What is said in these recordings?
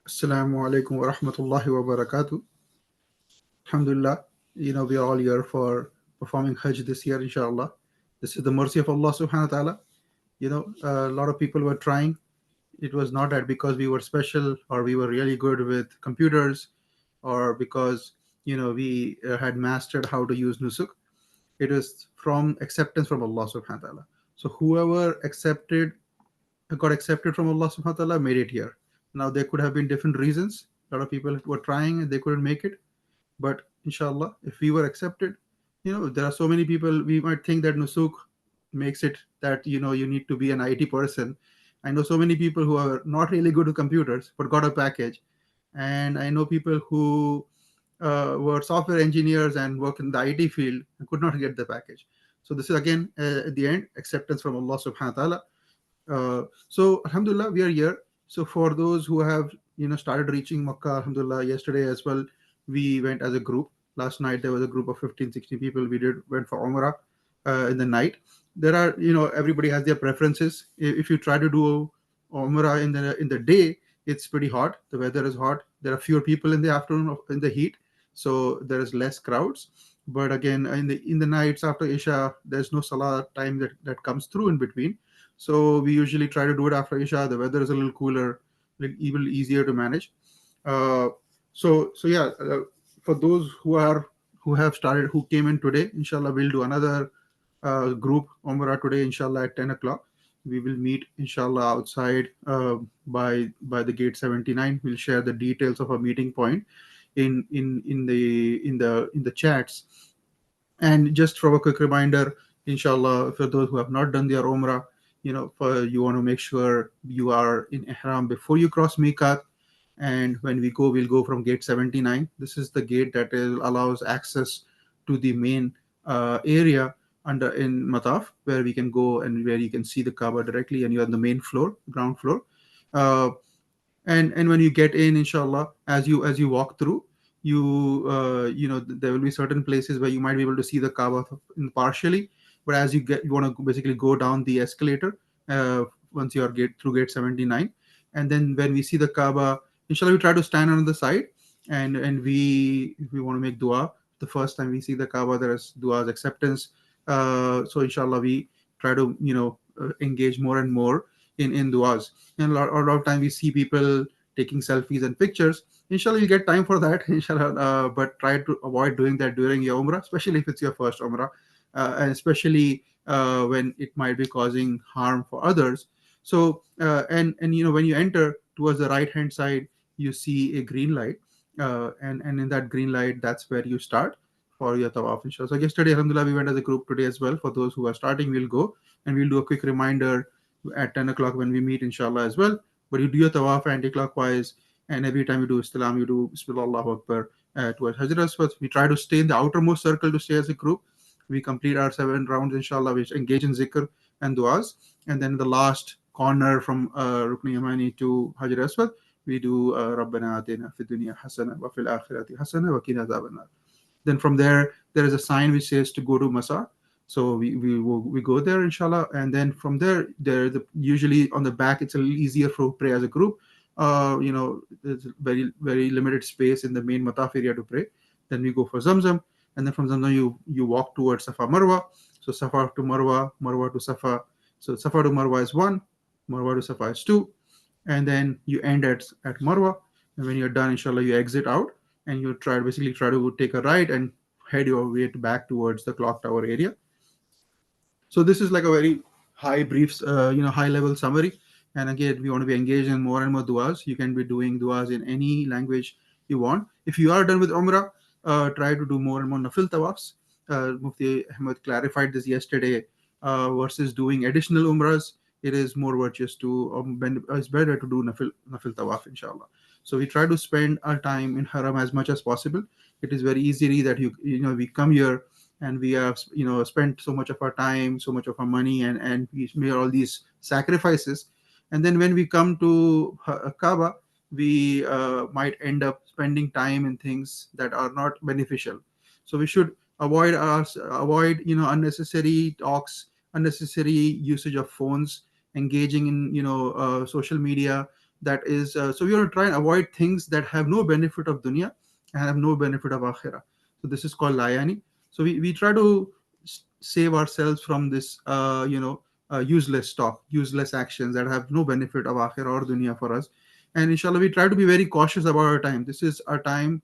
Assalamu alaikum wa rahmatullahi wa barakatuh. Alhamdulillah, we are all here for performing Hajj this year, inshallah. This is the mercy of Allah subhanahu wa ta'ala. A lot of people were trying. It was not that because we were special or we were really good with computers or because, we had mastered how to use Nusuk. It is from acceptance from Allah subhanahu wa ta'ala. So whoever got accepted from Allah subhanahu wa ta'ala made it here. Now there could have been different reasons. A lot of people were trying and they couldn't make it. But inshallah, if we were accepted, there are so many people, we might think that Nusuk makes it that, you need to be an IT person. I know so many people who are not really good with computers, but got a package. And I know people who were software engineers and work in the IT field and could not get the package. So this is again, at the end, acceptance from Allah subhanahu wa ta'ala. So Alhamdulillah, we are here. So for those who have started reaching Makkah, Alhamdulillah, yesterday as well, we went as a group. Last night there was a group of 15, 16 people. We went for Umrah in the night. There are everybody has their preferences. If you try to do Umrah in the day, it's pretty hot. The weather is hot. There are fewer people in the afternoon in the heat, so there is less crowds. But again, in the nights after Isha, there's no Salah time that comes through in between. So we usually try to do it after Isha. The weather is a little cooler, even easier to manage. Uh, so yeah, for those who came in today, inshallah, we'll do another group Umrah today, inshallah, at 10 o'clock. We will meet, inshallah, outside by the gate 79. We'll share the details of our meeting point in the chats. And just for a quick reminder, inshallah, for those who have not done their Umrah, you want to make sure you are in Ihram before you cross Miqat. And when we go, we'll go from gate 79. This is the gate that allows access to the main area in Mataf, where we can go and where you can see the Kaaba directly, and you're on the main floor, ground floor. Uh, and when you get in, inshallah, as you walk through, there will be certain places where you might be able to see the Kaaba partially, but as you want to basically go down the escalator once you are through gate 79. And then when we see the Kaaba, inshallah, we try to stand on the side, and we want to make dua. The first time we see the Kaaba, there is dua's acceptance. So inshallah, we try to engage more and more in duas. And a lot of time we see people taking selfies and pictures. Inshallah, you get time for that, inshallah. But try to avoid doing that during your Umrah, especially if it's your first Umrah, and especially when it might be causing harm for others. So and when you enter towards the right hand side, you see a green light, and in that green light, that's where you start for your tawaf, inshallah. So yesterday, alhamdulillah, we went as a group. Today as well, for those who are starting, we'll go and we'll do a quick reminder at 10 o'clock when we meet, inshallah, as well. But you do your tawaf anti-clockwise, and every time you do Istilam, you do Bismillah Allahu Akbar towards Hajar Aswad. We try to stay in the outermost circle to stay as a group. We complete our 7 rounds, inshallah, which engage in zikr and du'as. And then the last corner from Rukn Yamani to Hajar Aswad, we do Rabbana Atina Fid Dunya Hasana wa Fil Akhirati Hasana wa Qina Adhaban Nar. Then from there is a sign which says to go to Masa. So we go there, inshallah, and then from there, usually on the back it's a little easier for pray as a group. There's very very limited space in the main Mataf area to pray. Then we go for Zamzam, and then from Zamzam you walk towards Safa Marwa. So Safa to Marwa, Marwa to Safa. So Safa to Marwa is 1, Marwa to Safa is 2, and then you end at Marwa. And when you're done, inshallah, you exit out and you basically try to take a right and head your way back towards the clock tower area. So this is like a very high level summary. And again, we want to be engaged in more and more duas. You can be doing duas in any language you want. If you are done with Umrah, try to do more and more nafil tawafs. Mufti Ahmed clarified this yesterday. Versus doing additional Umrahs, it is more virtuous to it's better to do nafil tawaf, inshallah. So we try to spend our time in haram as much as possible. It is very easy that we come here and we have spent so much of our time, so much of our money, and we made all these sacrifices, and then when we come to Kaaba, we might end up spending time in things that are not beneficial. So we should avoid unnecessary talks, unnecessary usage of phones, engaging in social media. That is, so we want to try and avoid things that have no benefit of dunya and have no benefit of akhirah. So this is called layani. So we try to save ourselves from this useless talk, useless actions that have no benefit of akhirah or dunya for us. And inshallah, we try to be very cautious about our time. This is our time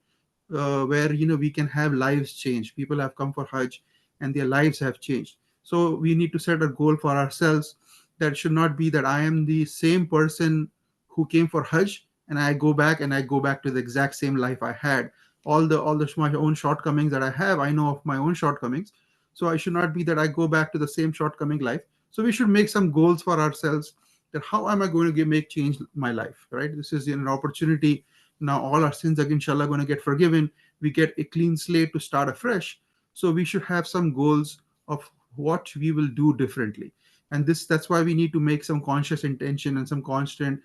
where we can have lives change. People have come for hajj and their lives have changed. So we need to set a goal for ourselves. That should not be that I am the same person who came for hajj and I go back to the exact same life I had. All the my own shortcomings that I have, I know of my own shortcomings. So I should not be that I go back to the same shortcoming life. So we should make some goals for ourselves, that how am I going to make change my life, right? This is an opportunity. Now all our sins are inshallah going to get forgiven. We get a clean slate to start afresh. So we should have some goals of what we will do differently. And that's why we need to make some conscious intention and some constant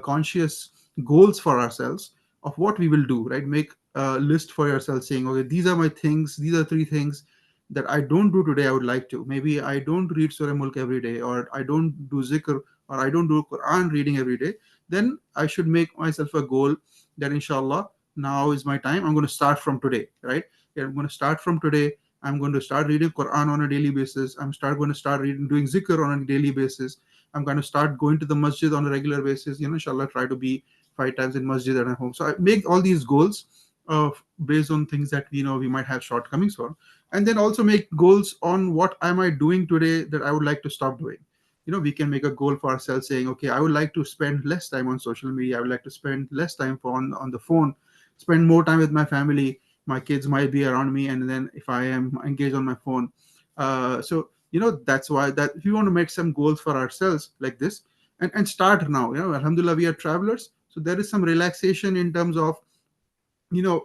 conscious goals for ourselves of what we will do, right? Make a list for yourself saying, okay, these are my things, these are three things that I don't do today, I would like to. Maybe I don't read Surah Mulk every day, or I don't do zikr, or I don't do Quran reading every day. Then I should make myself a goal that inshallah, now is my time. I'm going to start from today, right? Yeah, I'm going to start from today. I'm going to start reading Quran on a daily basis. Going to start reading, doing zikr on a daily basis. I'm going to start going to the masjid on a regular basis. Inshallah, try to be 5 times in masjid and at home. So I make all these goals based on things that we might have shortcomings for, and then also make goals on what am I doing today that I would like to stop doing. We can make a goal for ourselves saying, okay, I would like to spend less time on social media. I would like to spend less time on the phone, spend more time with my family. My kids might be around me, and then if I am engaged on my phone, so that's why that if you want to make some goals for ourselves like this, and start now. Alhamdulillah, we are travelers, so there is some relaxation in terms of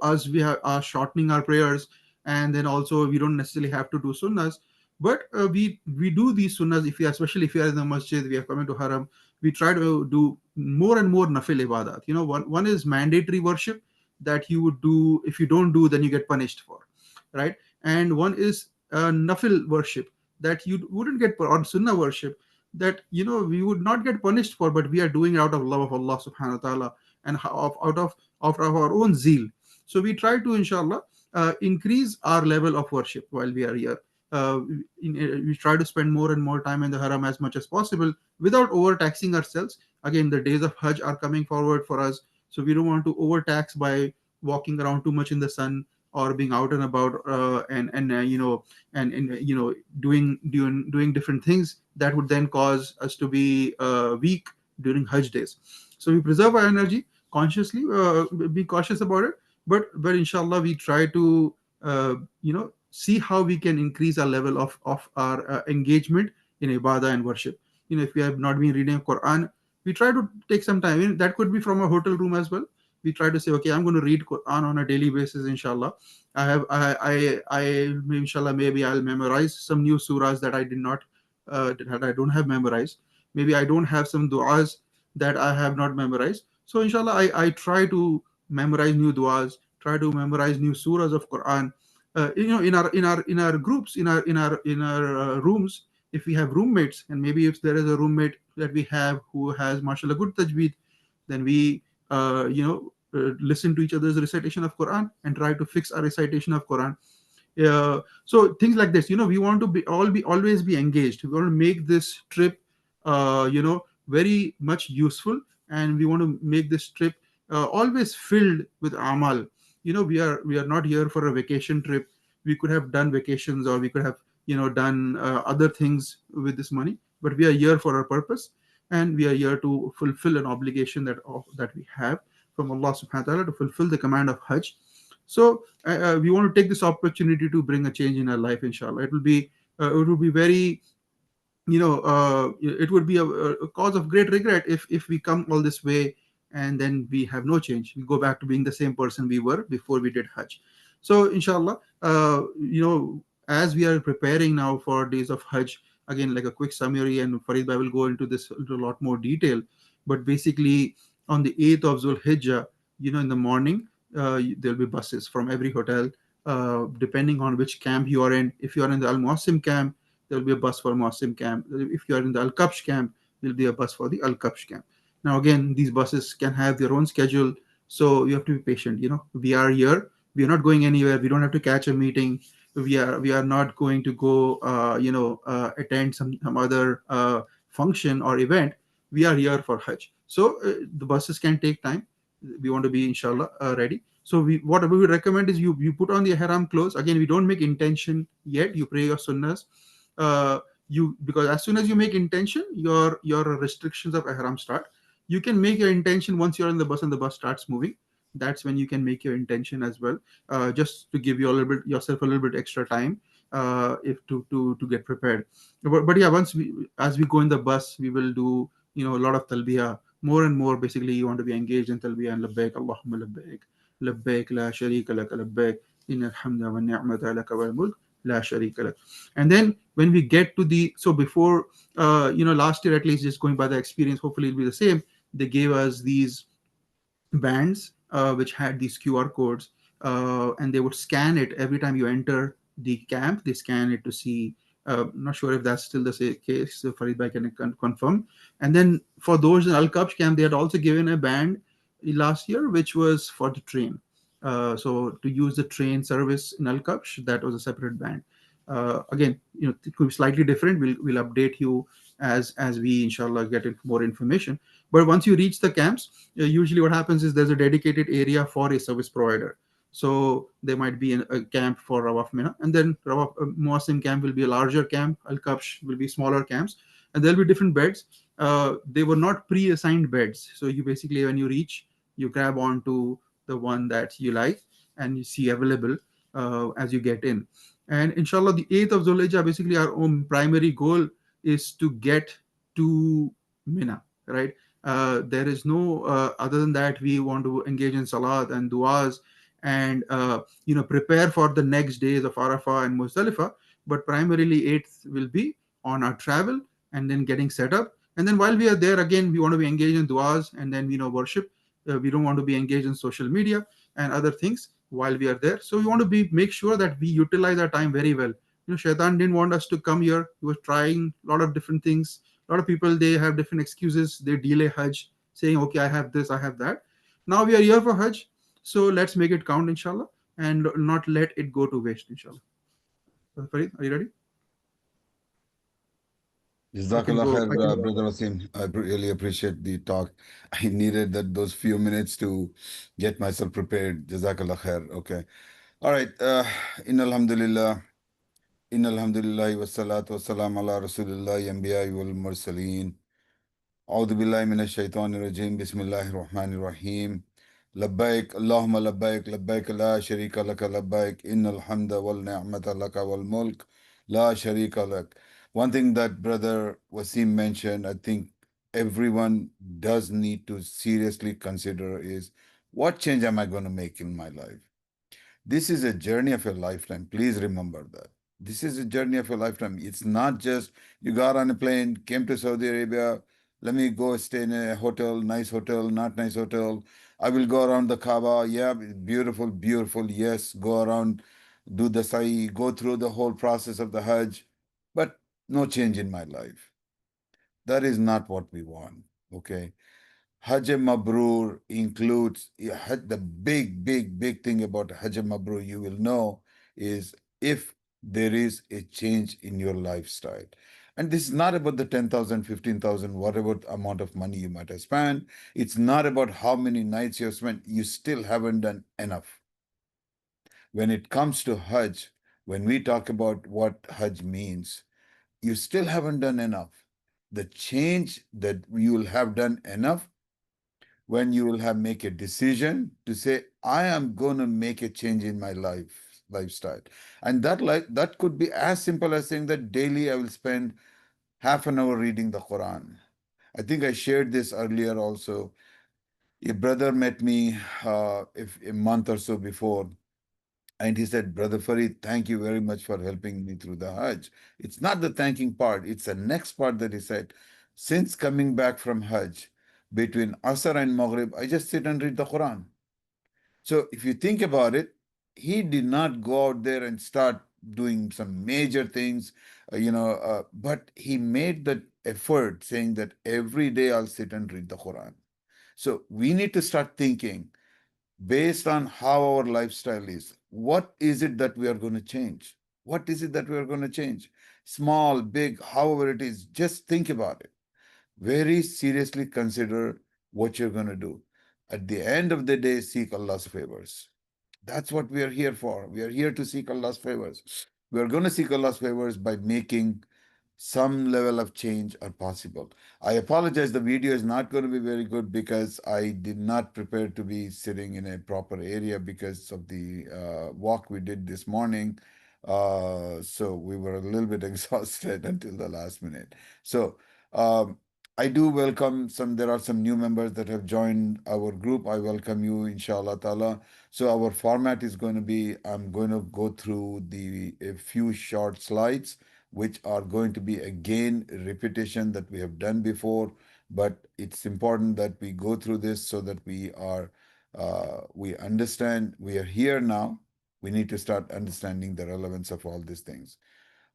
us we are shortening our prayers, and then also we don't necessarily have to do sunnahs, but we do these sunnahs. If we especially if we are in the masjid, we are coming to haram, we try to do more and more nafil ibadat. One is mandatory worship that you would do. If you don't do, then you get punished for, right? And one is nafil worship that you wouldn't get, or sunnah worship that we would not get punished for, but we are doing it out of love of Allah subhanahu wa ta'ala, and out of our own zeal. So we try to, inshallah, increase our level of worship while we are here. We try to spend more and more time in the haram as much as possible without overtaxing ourselves. Again, the days of Hajj are coming forward for us, so we don't want to overtax by walking around too much in the sun, or being out and about, and doing different things that would then cause us to be weak during Hajj days. So we preserve our energy consciously, be cautious about it, but inshallah we try to see how we can increase our level of our engagement in ibadah and worship. If we have not been reading Quran, we try to take some time. That could be from a hotel room as well. We try to say, okay, I'm going to read Quran on a daily basis, inshallah. I inshallah, maybe I'll memorize some new surahs that I did not that I don't have memorized. Maybe I don't have some du'as that I have not memorized. So inshallah, I try to memorize new du'as, try to memorize new surahs of Quran. In our groups, in our rooms, if we have roommates, and maybe if there is a roommate that we have who has mashallah good tajweed, then we listen to each other's recitation of Quran and try to fix our recitation of Quran. So things like this, we want to be always be engaged. We want to make this trip very much useful, and we want to make this trip always filled with amal. We are not here for a vacation trip. We could have done vacations, or we could have done other things with this money, but we are here for a purpose, and we are here to fulfill an obligation that we have from Allah subhanahu wa ta'ala, to fulfill the command of Hajj. So we want to take this opportunity to bring a change in our life, inshallah. It will be very, it would be a cause of great regret if we come all this way and then we have no change. We go back to being the same person we were before we did Hajj. So inshallah, as we are preparing now for days of Hajj, again, like a quick summary, and Farid Bhai will go into this into a lot more detail, but basically on the 8th of Zul Hijjah, in the morning, there'll be buses from every hotel, depending on which camp you are in. If you are in the Al Muasim camp, there will be a bus for Muasim camp. If you are in the Al Kapsh camp, will be a bus for the Al Kapsh camp. Now again, these buses can have their own schedule, so you have to be patient. We are here. We are not going anywhere. We don't have to catch a meeting. We are not going to go attend some other function or event. We are here for Hajj. So the buses can take time. We want to be inshallah ready. So what we would recommend is you put on the ihram clothes. Again, we don't make intention yet. You pray your sunnahs. Uh, because as soon as you make intention, your restrictions of ihram start. You can make your intention once you're in the bus and the bus starts moving. That's when you can make your intention as well, just to give you a little bit yourself a little bit extra time, if to get prepared. But yeah, as we go in the bus, we will do a lot of talbiya, more and more. Basically, you want to be engaged in talbiya and labbaik Allahumma labbaik, labbaik la sharika lak labbaik, innal hamda wa ni'mata lak wal mulk la sharika lak. And then when we get to the so before last year, at least, just going by the experience, hopefully it'll be the same. They gave us these bands, which had these QR codes, and they would scan it every time you enter the camp. They scan it to see. Not sure if that's still the case. So Farid Bhai can confirm. And then for those in Al Kapsh camp, they had also given a band last year, which was for the train. So to use the train service in Al Kapsh, that was a separate band. Again, it could be slightly different. We'll update you as we inshallah get more information. But once you reach the camps, usually what happens is there's a dedicated area for a service provider. So there might be a camp for Rawaf Mina, and then Rawaf Muasim camp will be a larger camp. Al Kapsh will be smaller camps, and there'll be different beds. They were not pre-assigned beds, so you basically, when you reach, you grab onto the one that you like and you see available as you get in. And inshallah, the 8th of Zulhijjah, basically our own primary goal is to get to Mina, right? There is no other than that. We want to engage in salat and duas and prepare for the next days of Arafah and Muzdalifah. But primarily 8th will be on our travel and then getting set up. And then while we are there, again, we want to be engaged in duas and then worship. We don't want to be engaged in social media and other things while we are there. So we want to make sure that we utilize our time very well. Shaitan didn't want us to come here. He was trying a lot of different things. A lot of people, they have different excuses. They delay Hajj, saying, okay, I have this, I have that. Now we are here for Hajj, so let's make it count, inshallah, and not let it go to waste, inshallah. Farid, are you ready? I can Jazakallah go. khair, I can. Brother Wasim. I really appreciate the talk. I needed those few minutes to get myself prepared. Jazakallah khair. Okay. All right. In alhamdulillah. In alhamdulillah wa salatu wa salam ala rasulillah anbiya wal mursaleen. أعوذ بالله من الشيطان الرجيم بسم الله الرحمن الرحيم لبيك اللهم لبيك لبيك لا شريك لك لبيك إن الحمد والنعمة لك والملك لا شريك لك. One thing that Brother Wasim mentioned, I think everyone does need to seriously consider is, what change am I going to make in my life? This is a journey of a lifetime. Please remember that. This is a journey of a lifetime. It's not just you got on a plane, came to Saudi Arabia, let me go stay in a hotel, nice hotel, not nice hotel. I will go around the Kaaba. Yeah, beautiful, beautiful. Yes, go around, do the sa'i, go through the whole process of the Hajj, but no change in my life. That is not what we want. Okay. Hajj Mabrur includes the big, big, big thing about Hajj Mabrur you will know is if there is a change in your lifestyle. And this is not about the 10,000, 15,000, whatever amount of money you might have spent. It's not about how many nights you have spent. You still haven't done enough. When it comes to Hajj, when we talk about what Hajj means, you still haven't done enough. The change that you will have done enough when you will have make a decision to say, I am going to make a change in my lifestyle. And that could be as simple as saying that daily I will spend half an hour reading the Quran. I think I shared this earlier also. A brother met me if a month or so before, and he said, Brother Farid, thank you very much for helping me through the Hajj. It's not the thanking part, it's the next part that he said, since coming back from Hajj, between Asr and Maghrib, I just sit and read the Quran. So if you think about it, he did not go out there and start doing some major things, but he made that effort saying that every day I'll sit and read the Quran. So we need to start thinking based on how our lifestyle is. What is it that we are going to change? What is it that we are going to change? Small, big, however it is, just think about it. Very seriously consider what you're going to do. At the end of the day, seek Allah's favors. That's what we are here for. We are here to seek Allah's favors. We are going to seek Allah's favors by making some level of change are possible. I apologize, the video is not going to be very good because I did not prepare to be sitting in a proper area because of the walk we did this morning. So we were a little bit exhausted until the last minute. So um, I do welcome some, there are some new members that have joined our group. I welcome you, inshallah ta'ala. So our format is going to be, I'm going to go through a few short slides which are going to be again repetition that we have done before, but it's important that we go through this so that we understand we are here now. We need to start understanding the relevance of all these things.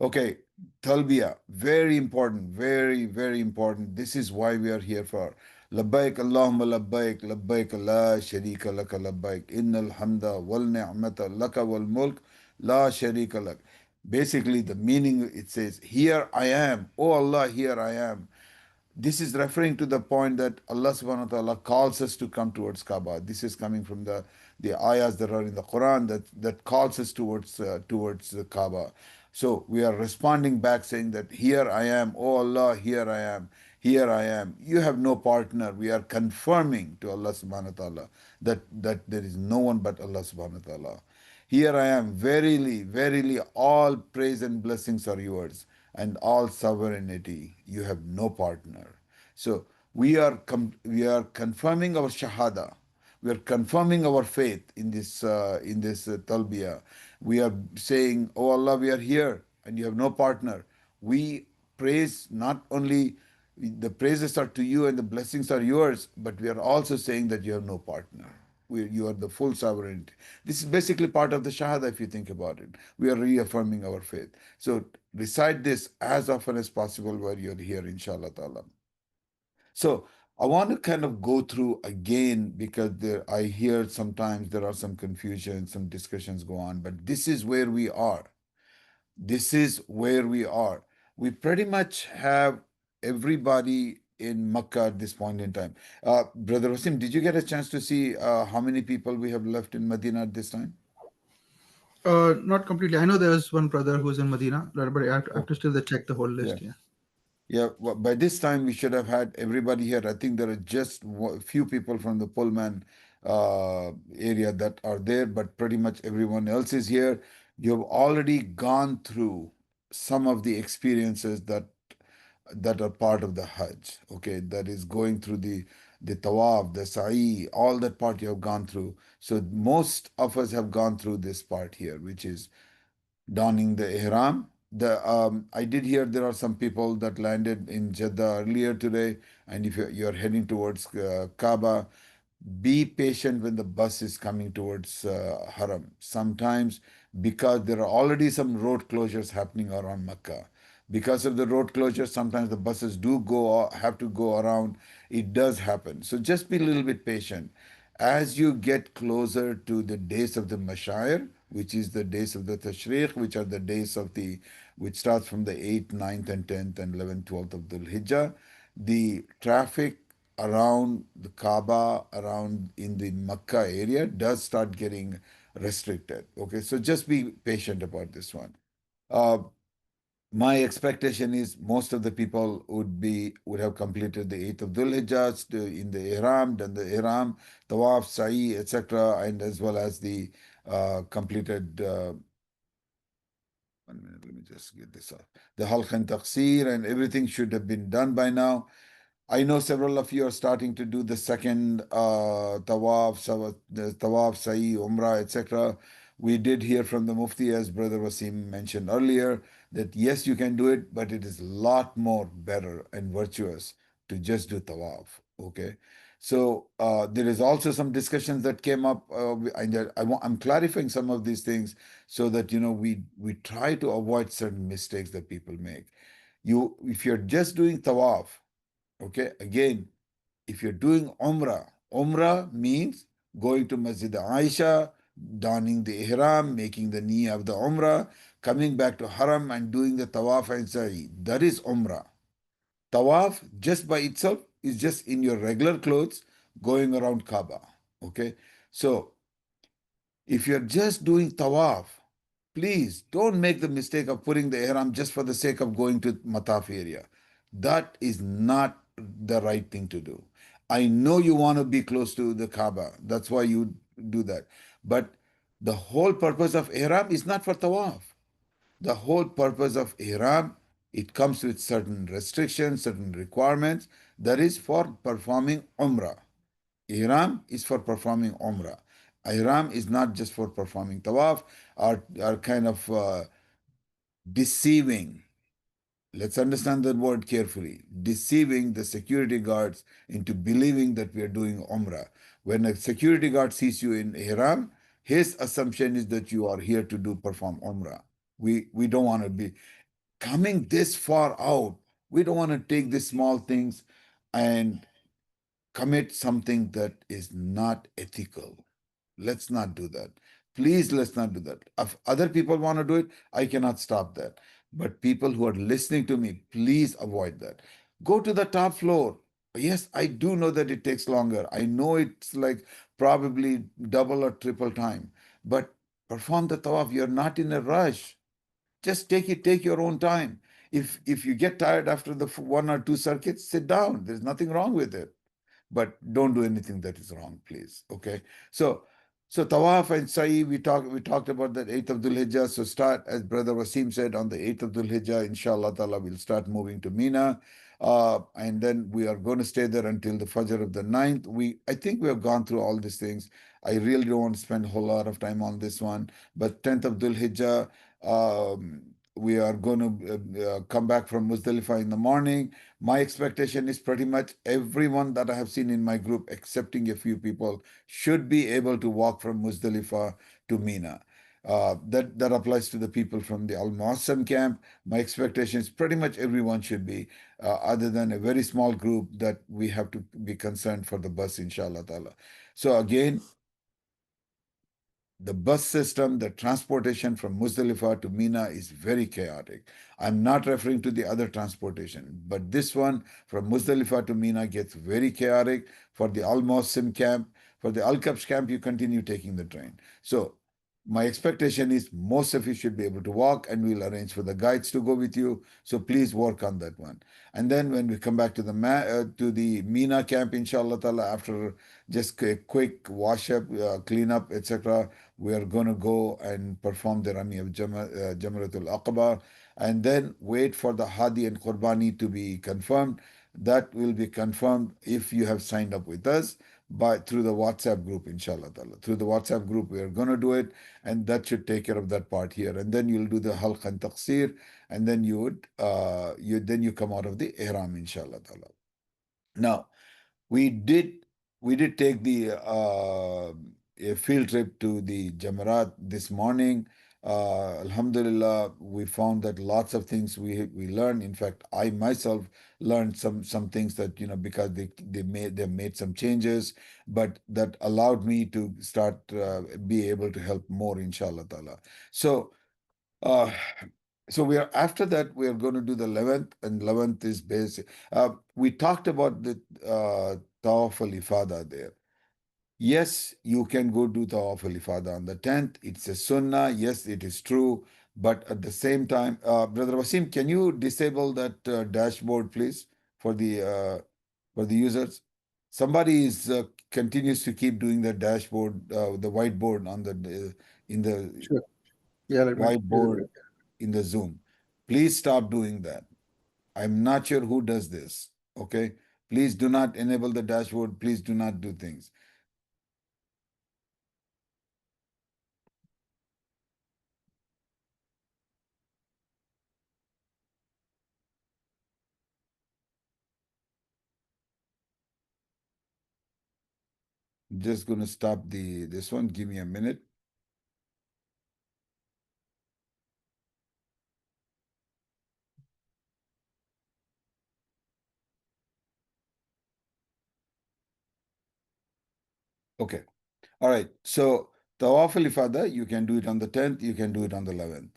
Okay, talbiya, very important, very, very important. This is why we are here for. Labbaik Allahumma labbaik, labbaik la sharika laka labbaik, innal hamda wal ni'mata laka wal mulk, la sharika lak. Basically, the meaning it says, here I am, oh Allah, here I am. This is referring to the point that Allah subhanahu wa ta'ala calls us to come towards Kaaba. This is coming from the ayahs that are in the Quran that calls us towards the Kaaba. So we are responding back saying that here I am, oh Allah, here I am, here I am. You have no partner. We are confirming to Allah subhanahu wa ta'ala that there is no one but Allah subhanahu wa ta'ala. Here I am, verily, verily, all praise and blessings are yours, and all sovereignty. You have no partner. So we are confirming our shahada. We are confirming our faith in this talbiyah. We are saying, "Oh Allah, we are here, and you have no partner." We praise not only the praises are to you and the blessings are yours, but we are also saying that you have no partner. You are the full sovereignty. This is basically part of the Shahada if you think about it. We are reaffirming our faith. So recite this as often as possible while you're here, inshallah ta'ala. So I want to kind of go through again because I hear sometimes there are some confusion, some discussions go on, but this is where we are. This is where we are. We pretty much have everybody in Makkah at this point in time. Brother Wasim, did you get a chance to see how many people we have left in Medina at this time? Not completely. I know there's one brother who's in Medina, but I have Oh, to still check the whole yeah. list. Yeah. Yeah, well, by this time we should have had everybody here. I think there are just few people from the Pullman area that are there, but pretty much everyone else is here. You've already gone through some of the experiences that are part of the Hajj. Okay, that is going through the tawaf, the sa'i, all that part you have gone through. So most of us have gone through this part here, which is donning the ihram. I did hear there are some people that landed in Jeddah earlier today, and if you're heading towards Kaaba, be patient when the bus is coming towards Haram. Sometimes because there are already some road closures happening around Makkah. Because of the road closures, sometimes the buses do have to go around. It does happen. So just be a little bit patient. As you get closer to the days of the Mashaer, which is the days of the Tashriq, which are the days which starts from the 8th, 9th, and 10th, and 11th, 12th of the Hijjah, the traffic around the Kaaba, around in the Makkah area, does start getting restricted. Okay, so just be patient about this one. Uh, my expectation is most of the people would have completed the 8th of Dhul Hijjah in the Ihram, done the Ihram, Tawaf, Sa'i, etc., and as well as the completed. 1 minute, let me just get this up. The Halq and Taqsir and everything should have been done by now. I know several of you are starting to do the second the tawaf, sa'i, umrah, etc. We did hear from the Mufti, as Brother Wasim mentioned earlier, that yes, you can do it, but it is a lot more better and virtuous to just do tawaf. Okay. So there is also some discussions that came up, and I'm clarifying some of these things so that we try to avoid certain mistakes that people make. If you're just doing tawaf, okay, again, if you're doing umrah means going to Masjid Aisha, donning the ihram, making the niyyah of the umrah, coming back to haram and doing the tawaf and sa'i. That is umrah. Tawaf just by itself is just in your regular clothes going around Kaaba. Okay, so if you're just doing tawaf, please don't make the mistake of putting the ihram just for the sake of going to mataf area. That is not the right thing to do. I know you want to be close to the Kaaba. That's why you do that. But the whole purpose of ihram is not for tawaf. The whole purpose of ihram, it comes with certain restrictions, certain requirements. That is for performing umrah. Ihram is for performing umrah. Ihram is not just for performing tawaf or kind of deceiving. Let's understand that word carefully. Deceiving the security guards into believing that we are doing umrah. When a security guard sees you in ihram, his assumption is that you are here to do perform umrah. We don't want to be coming this far out. We don't want to take these small things and commit something that is not ethical. Let's not do that. Please, let's not do that. If other people want to do it, I cannot stop that. But people who are listening to me, please avoid that. Go to the top floor. Yes, I do know that it takes longer. I know it's like probably double or triple time. But perform the tawaf. You're not in a rush. Just take your own time. If you get tired after the one or two circuits, sit down. There's nothing wrong with it, but don't do anything that is wrong, please. Okay. So tawaf and sa'i, we talked about that 8th of Dhul Hijjah. So start, as Brother Wasim said, on the 8th of Dhul Hijjah, inshallah ta'ala, we'll start moving to Mina. And then we are going to stay there until the Fajr of the 9th. I think we have gone through all these things. I really don't want to spend a whole lot of time on this one. But 10th of Dhul Hijjah, we are going to come back from Muzdalifah in the morning. My expectation is pretty much everyone that I have seen in my group, excepting a few people, should be able to walk from Muzdalifah to Mina. That applies to the people from the Al Muassam camp. My expectation is pretty much everyone should be, other than a very small group that we have to be concerned for the bus, inshallah ta'ala. So again, the bus system, the transportation from Muzdalifah to Mina is very chaotic. I'm not referring to the other transportation, but this one from Muzdalifah to Mina gets very chaotic. For the Al Mawsim camp, for the Al Kabsh camp, you continue taking the train. So my expectation is most of you should be able to walk, and we'll arrange for the guides to go with you. So please work on that one. And then when we come back to the Mina camp, inshallah ta'ala, after just a quick wash up, clean up, etc., we are going to go and perform the Rami of Jamratul Aqaba, and then wait for the Hadi and Qurbani to be confirmed. That will be confirmed if you have signed up with us by through the WhatsApp group, inshallah ta'ala. Through the WhatsApp group, we are going to do it, and that should take care of that part here. And then you'll do the Halq and Taqsir, and then you come out of the Ihram, inshallah ta'ala. Now, we did we did take the a field trip to the Jamarat this morning. Alhamdulillah, we found that lots of things we learned. In fact, I myself learned some things that because they made some changes, but that allowed me to start be able to help more, inshallah ta'ala. So uh, so we are after that we are going to do the 11th, and 11th is basic. We talked about the Tawaf al-Ifada there. Yes, you can go do Tawaf al-Ifada on the 10th. It's a sunnah. Yes, it is true. But at the same time, Brother Wasim, can you disable that dashboard, please, for the users? Somebody is continues to keep doing the dashboard, the whiteboard on the in the Sure. Yeah, let me disable whiteboard it. in the Zoom. Please stop doing that. I'm not sure who does this. Okay. Please do not enable the dashboard. Please do not do things. Just gonna stop the this one. Give me a minute. Okay. All right. So Tawaf al-Ifada, you can do it on the 10th, you can do it on the 11th.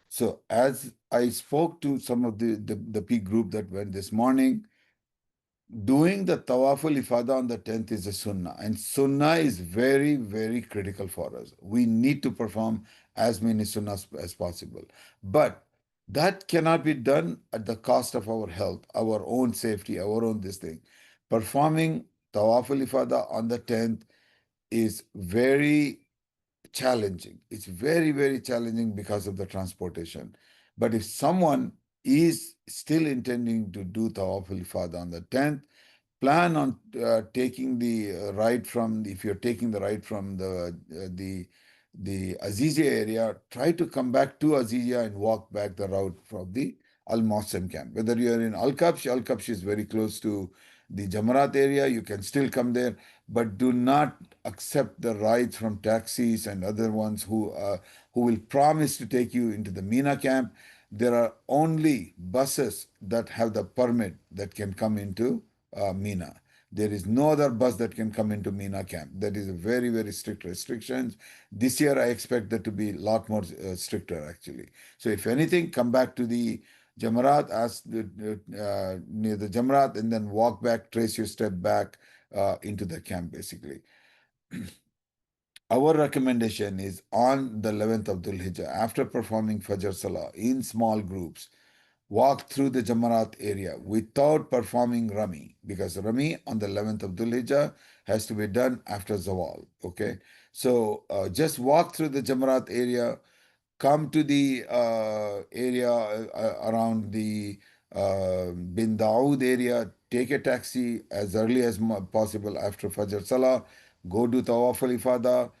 So as I spoke to some of the peak group that went this morning, doing the Tawaful Ifada on the 10th is a sunnah, and sunnah is very, very critical for us. We need to perform as many sunnahs as possible. But that cannot be done at the cost of our health, our own safety, our own this thing. Performing Tawaful Ifada on the 10th is very challenging. It's very, very challenging because of the transportation. But if someone is still intending to do Tawaf al-Ifada on the 10th, plan on taking the ride from, if you're taking the ride from the Azizia area, try to come back to Azizia and walk back the route from the Al Muhsin camp. Whether you're in Al Kapsh is very close to the Jamarat area, you can still come there, but do not accept the rides from taxis and other ones who will promise to take you into the Mina camp. There are only buses that have the permit that can come into Mina. There is no other bus that can come into Mina camp. That is a very, very strict restrictions. This year, I expect that to be a lot more stricter, actually. So, if anything, come back to the Jamarat, near the Jamarat, and then walk back, trace your step back into the camp, basically. Our recommendation is on the 11th of Dhul Hijjah, after performing Fajr Salah in small groups, walk through the Jamarat area without performing Rami, because Rami on the 11th of Dhul Hijjah has to be done after Zawal. Okay, so just walk through the Jamarat area, come to the area around the Bin Dawood area, take a taxi as early as possible after Fajr Salah, go do Tawaf al Ifada,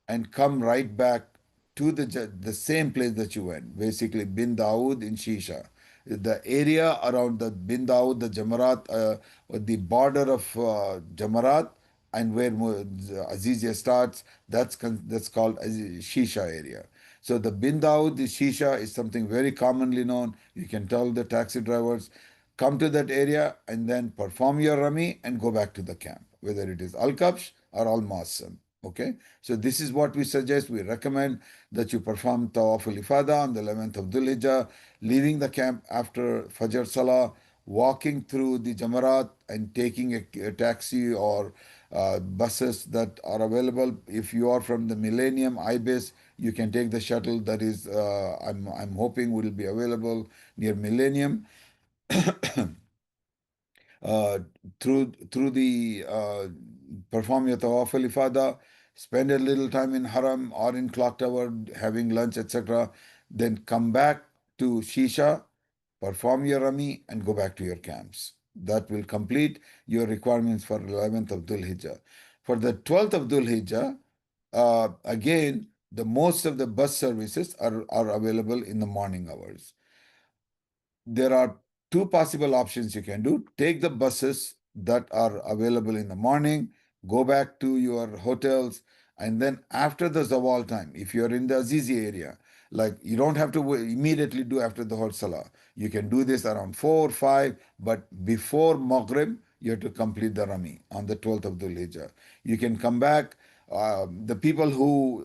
and come right back to the same place that you went, basically Bin Dawood in Shisha. The area around the Bin Dawood, the Jamarat, the border of Jamarat, and where Azizia starts, that's called Shisha area. So the Bin Dawood, the Shisha, is something very commonly known. You can tell the taxi drivers, come to that area and then perform your Rami and go back to the camp, whether it is Al Kabsh or Al Muassam. Okay, so this is what we suggest. We recommend that you perform Tawaf al Ifada on the 11th of Dhul Hijjah, leaving the camp after Fajr Salah, walking through the Jamarat and taking a taxi or buses that are available. If you are from the Millennium IBIS, you can take the shuttle that is, I'm hoping, will be available near Millennium, uh, through the perform your tawaf al ifada, spend a little time in haram or in clock tower having lunch, etc. Then come back to Shisha, perform your rami, and go back to your camps. That will complete your requirements for 11th of Dhul Hijjah. For the 12th of Dhul Hijjah, again, the most of the bus services are available in the morning hours. There are two possible options you can do. Take the buses that are available in the morning, go back to your hotels, and then after the Zawal time, if you're in the Azizi area, like you don't have to immediately do after the Hor Salah. You can do this around 4, 5, but before Maghrib, you have to complete the Rami on the 12th of Dhul Hijjah. You can come back. The people who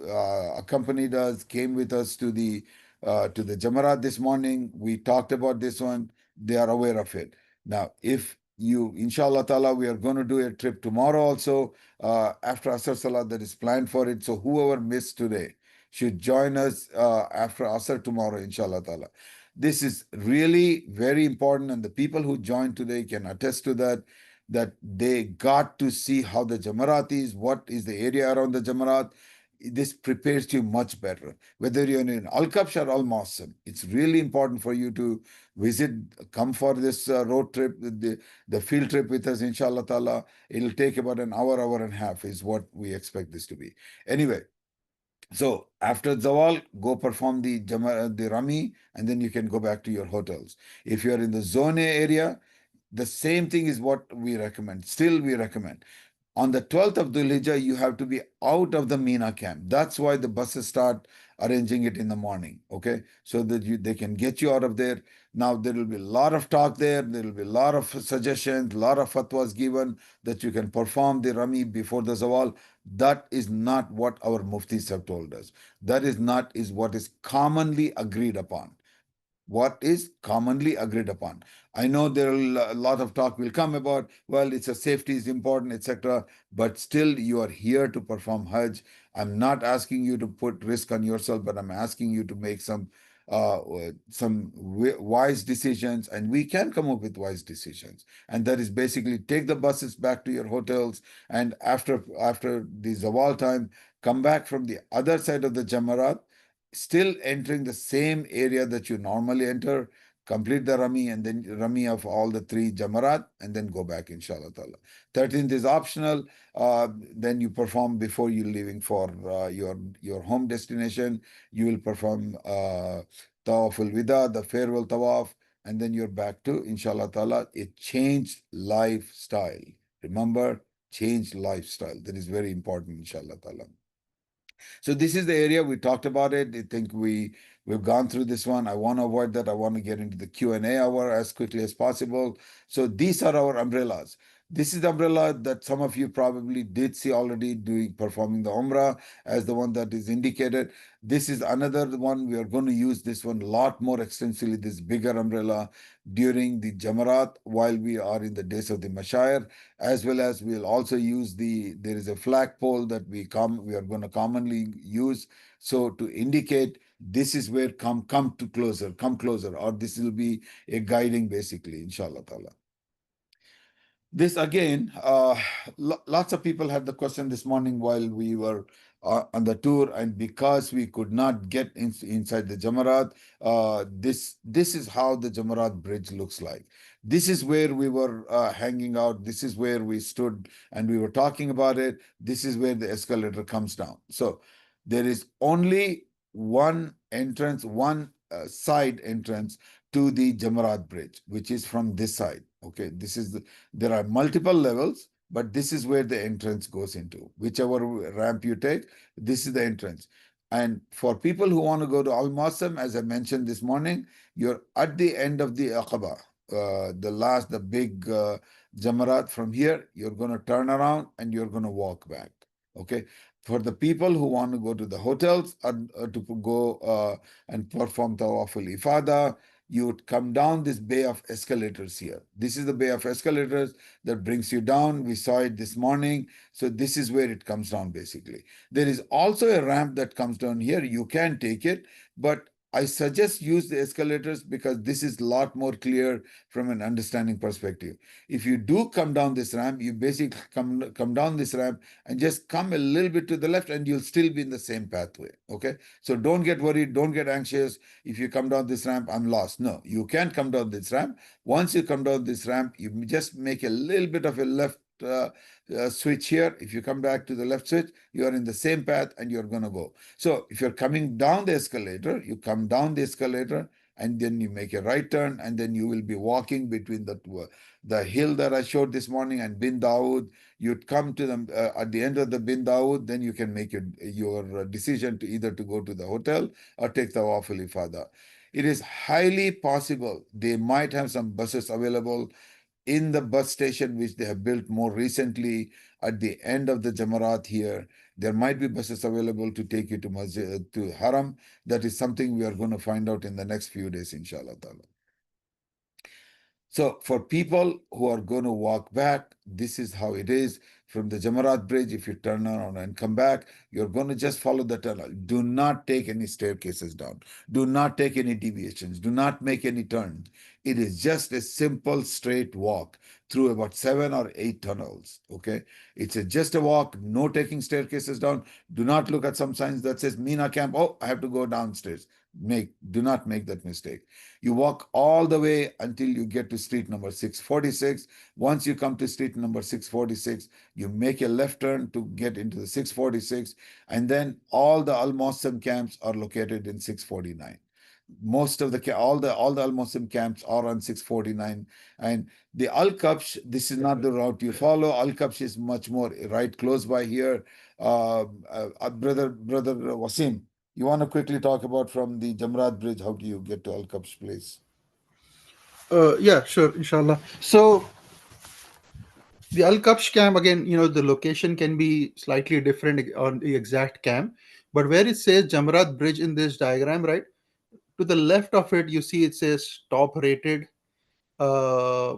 accompanied us, came with us to the Jamarat this morning. We talked about this one. They are aware of it. Now, if you, inshallah ta'ala, we are going to do a trip tomorrow also after Asr Salah that is planned for it. So whoever missed today should join us after Asr tomorrow, inshallah ta'ala. This is really very important, and the people who joined today can attest to that. That they got to see how the Jamarat is, what is the area around the Jamarat. This prepares you much better. Whether you're in Al Kapsh or Al Masim, it's really important for you to visit, come for this road trip, the field trip with us, inshallah ta'ala. It'll take about an hour, hour and a half, is what we expect this to be. Anyway, so after Zawal, go perform the Rami, and then you can go back to your hotels. If you're in the Zone area, the same thing is what we recommend. Still, we recommend. On the 12th of Dhul Hijjah, you have to be out of the Mina camp. That's why the buses start arranging it in the morning, okay? So that they can get you out of there. Now, there will be a lot of talk there. There will be a lot of suggestions, a lot of fatwas given that you can perform the Rami before the Zawal. That is not what our muftis have told us. That is not is what is commonly agreed upon, what is commonly agreed upon. I know there are a lot of talk will come about, well, it's a safety is important, etc. But still, you are here to perform Hajj. I'm not asking you to put risk on yourself, but I'm asking you to make some wise decisions, and we can come up with wise decisions. And that is basically take the buses back to your hotels, and after the Zawal time, come back from the other side of the Jamarat, still entering the same area that you normally enter, complete the Rami and then Rami of all the three Jamarat, and then go back, inshallah ta'ala. 13th is optional. Then you perform before you leaving for your home destination. You will perform Tawaf al Wida, the farewell Tawaf, and then you're back to, inshallah ta'ala, a changed lifestyle. Remember, changed lifestyle. That is very important, inshallah ta'ala. So this is the area we talked about it. I think we've gone through this one. I want to avoid that. I want to get into the Q&A hour as quickly as possible. So these are our umbrellas. This is the umbrella that some of you probably did see already doing performing the Umrah as the one that is indicated. This is another one. We are going to use this one a lot more extensively, this bigger umbrella during the Jamarat while we are in the days of the Mashaer, as well as we'll also use there is a flagpole that we are going to commonly use, so to indicate this is where come closer, or this will be a guiding basically, inshallah ta'ala. This again, lots of people had the question this morning while we were on the tour, and because we could not get inside the Jamarat, this is how the Jamarat bridge looks like. This is where we were hanging out. This is where we stood and we were talking about it. This is where the escalator comes down. So there is only one entrance, one side entrance to the Jamarat bridge, which is from this side. Okay, there are multiple levels, but this is where the entrance goes into. Whichever ramp you take, this is the entrance. And for people who want to go to Al Masam, as I mentioned this morning, you're at the end of the Aqaba, the big Jamarat. From here, you're going to turn around and you're going to walk back. Okay. For the people who want to go to the hotels to go and perform Tawaf al Ifada, you would come down this bay of escalators here. This is the bay of escalators that brings you down. We saw it this morning. So this is where it comes down basically. There is also a ramp that comes down here. You can take it, but I suggest use the escalators because this is a lot more clear from an understanding perspective. If you do come down this ramp, you basically come down this ramp and just come a little bit to the left and you'll still be in the same pathway. Okay. So don't get worried. Don't get anxious. If you come down this ramp, I'm lost. No, you can come down this ramp. Once you come down this ramp, you just make a little bit of a left switch here. If you come back to the left switch, you are in the same path and you're going to go. So if you're coming down the escalator, you come down the escalator and then you make a right turn, and then you will be walking between the hill that I showed this morning and Bin Dawood. You'd come to them at the end of the Bin Dawood, then you can make your decision to either to go to the hotel or take the Tawaf al Ifada. It is highly possible they might have some buses available in the bus station, which they have built more recently at the end of the Jamarat here. There might be buses available to take you to Masjid, to Haram. That is something we are going to find out in the next few days, inshallah ta'ala. So for people who are going to walk back, this is how it is. From the Jamarat Bridge, if you turn around and come back, you're going to just follow the tunnel. Do not take any staircases down. Do not take any deviations. Do not make any turns. It is just a simple straight walk through about 7 or 8 tunnels. Okay. It's just a walk, no taking staircases down. Do not look at some signs that says Mina Camp. Oh, I have to go downstairs. Do not make that mistake. You walk all the way until you get to street number 646. Once you come to street number 646, you make a left turn to get into the 646, and then all the Al Muassam camps are located in 649. most of the all the Al Muslim camps are on 649, and the Al Kabsh, this is not the route you follow. Al Kabsh is much more right close by here. Brother Wasim, you want to quickly talk about from the Jamrat Bridge, how do you get to Al Kabsh place? Yeah, sure, inshallah. So the Al Kapsh camp, again, the location can be slightly different on the exact camp, but where it says Jamrat Bridge in this diagram, right? To the left of it, you see it says top rated. Uh,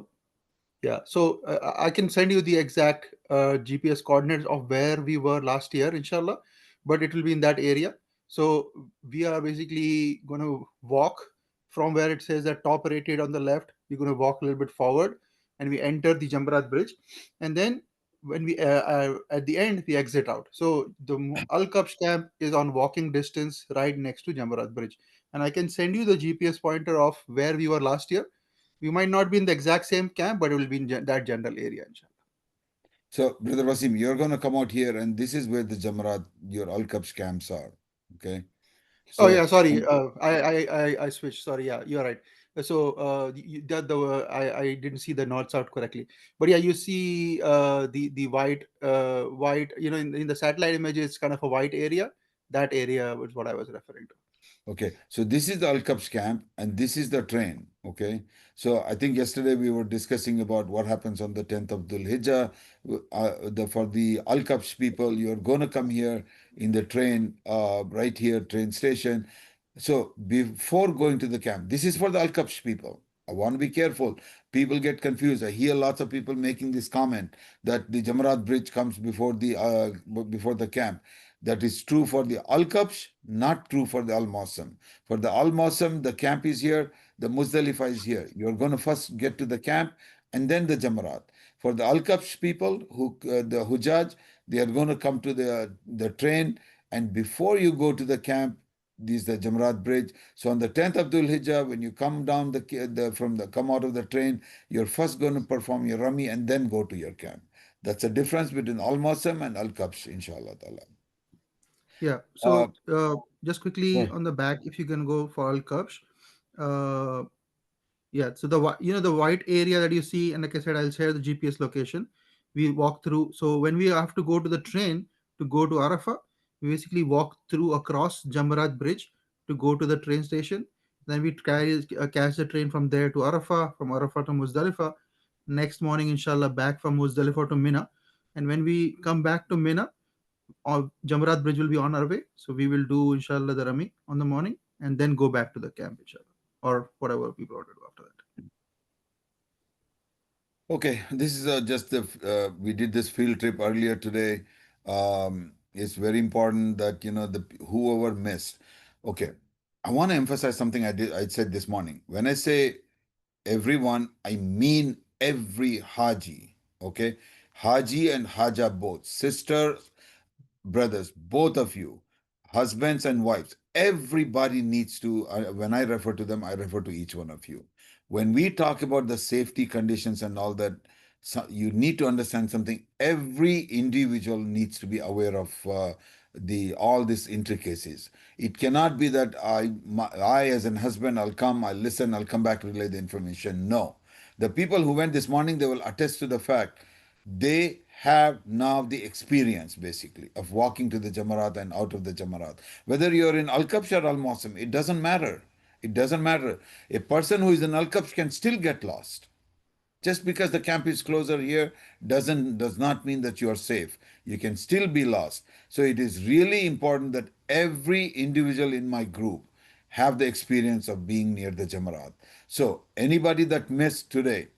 yeah, so I can send you the exact GPS coordinates of where we were last year, inshallah, but it will be in that area. So we are basically going to walk from where it says that top rated on the left. We're going to walk a little bit forward, and we enter the Jamrat Bridge, and then when we at the end we exit out. So the Al Kapsh camp is on walking distance right next to Jamrat Bridge, and I can send you the GPS pointer of where we were last year. We might not be in the exact same camp, but it will be in that general area, inshallah. So, Brother Wasim, you're going to come out here, and this is where the Jamrat, your Al Kabsh camps are. Okay. Oh yeah, So, sorry. I switched. Sorry, yeah, you're right. So I didn't see the north south correctly, but yeah, you see the white. In the satellite image, it's kind of a white area. That area was what I was referring to. okay, so this is the Al Qabs camp and this is the train. Okay, so I think yesterday we were discussing about what happens on the 10th of Dhul Hijjah. For the Al Qabs people, you're going to come here in the train, right here, train station. So before going to the camp, this is for the Al Qabs people. I want to be careful. People get confused. I hear lots of people making this comment that the Jamarat Bridge comes before the camp. That is true for the Al Kabsh, not true for the Al Mawsam. For the Al Mawsam, the camp is here, the Muzdalifah is here. You're going to first get to the camp and then the Jamarat. For the Al Kabsh people, the hujjaj, they are going to come to the train, and before you go to the camp, this is the Jamrat Bridge. So on the 10th of Dhul Hijjah, when you come down come out of the train, you're first going to perform your Rami and then go to your camp. That's the difference between Al Mawsam and Al Kabsh, inshallah ta'ala. Yeah. Uh, So just quickly oh, on the back, if you can go for Al Kapsh. Uh, Yeah, so the white area that you see, and like I said, I'll share the GPS location. We walk through. So when we have to go to the train to go to Arafah, we basically walk through across Jamarat Bridge to go to the train station. Then we catch the train from there to Arafah, from Arafah to Muzdalifah. Next morning, inshallah, back from Muzdalifah to Mina. And when we come back to Mina, Jamarat Bridge will be on our way. So we will do, inshallah, the Rami on the morning and then go back to the camp, inshallah, or whatever people want to do after that. okay, this is just we did this field trip earlier today. It's very important that the whoever missed. Okay, I want to emphasize something I said this morning. When I say everyone, I mean every Haji. Okay, Haji and Haja both, sisters, brothers, both of you, husbands and wives, everybody needs to, when I refer to them, I refer to each one of you. When we talk about the safety conditions and all that, so you need to understand something. Every individual needs to be aware of the all these intricacies. It cannot be that I as an husband, I'll come, I'll listen, I'll come back to relay the information. No. The people who went this morning, they will attest to the fact they have now the experience basically of walking to the Jamarat and out of the Jamarat. Whether you're in Al Kabsh or Al Mosim, it doesn't matter. It doesn't matter. A person who is in Al Kabsh can still get lost. Just because the camp is closer here does not mean that you are safe. You can still be lost. So it is really important that every individual in my group have the experience of being near the Jamarat. So anybody that missed today,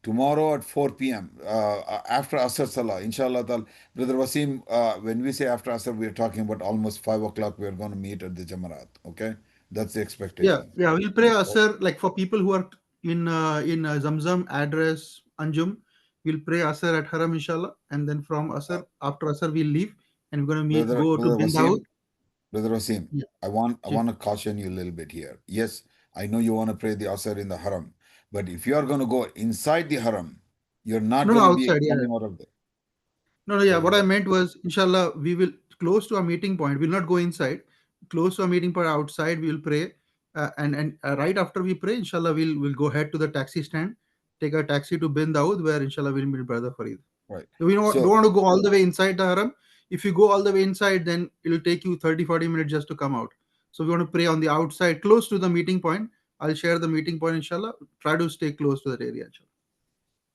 tomorrow at 4 p.m. After Asr Salah, inshallah. Brother Wasim, when we say after Asr, we are talking about almost 5 o'clock. We are going to meet at the Jamarat. Okay, that's the Yeah, expectation. yeah. We'll pray Asr like for people who are in Zamzam address Anjum. We'll pray Asr at Haram inshallah, and then from Uh, Asr after Asr we'll leave and we're gonna meet brother, go to brother Bin Dawood. Wasim, brother Wasim, Yeah. I Ji. want to caution you a little bit here. Yes, I know you want to pray the Asr in the Haram, but if you are going to go inside the Haram, you're not No, no, going to be outside. Yeah. coming out of there. No, no, yeah. What is What I that? meant was, inshallah, we will close to a meeting point. We'll not go inside. Close to a meeting point outside, we will pray. And right after we pray, inshallah, we'll go ahead to the taxi stand, take a taxi to Bin Dawood, where inshallah we'll meet brother Farid. Right. We don't So want to go all the way inside the haram. If you go all the way inside, then it'll take you 30-40 minutes just to come out. So we want to pray on the outside, close to the meeting point. I'll share the meeting point, inshallah. Try to stay close to that area, inshallah.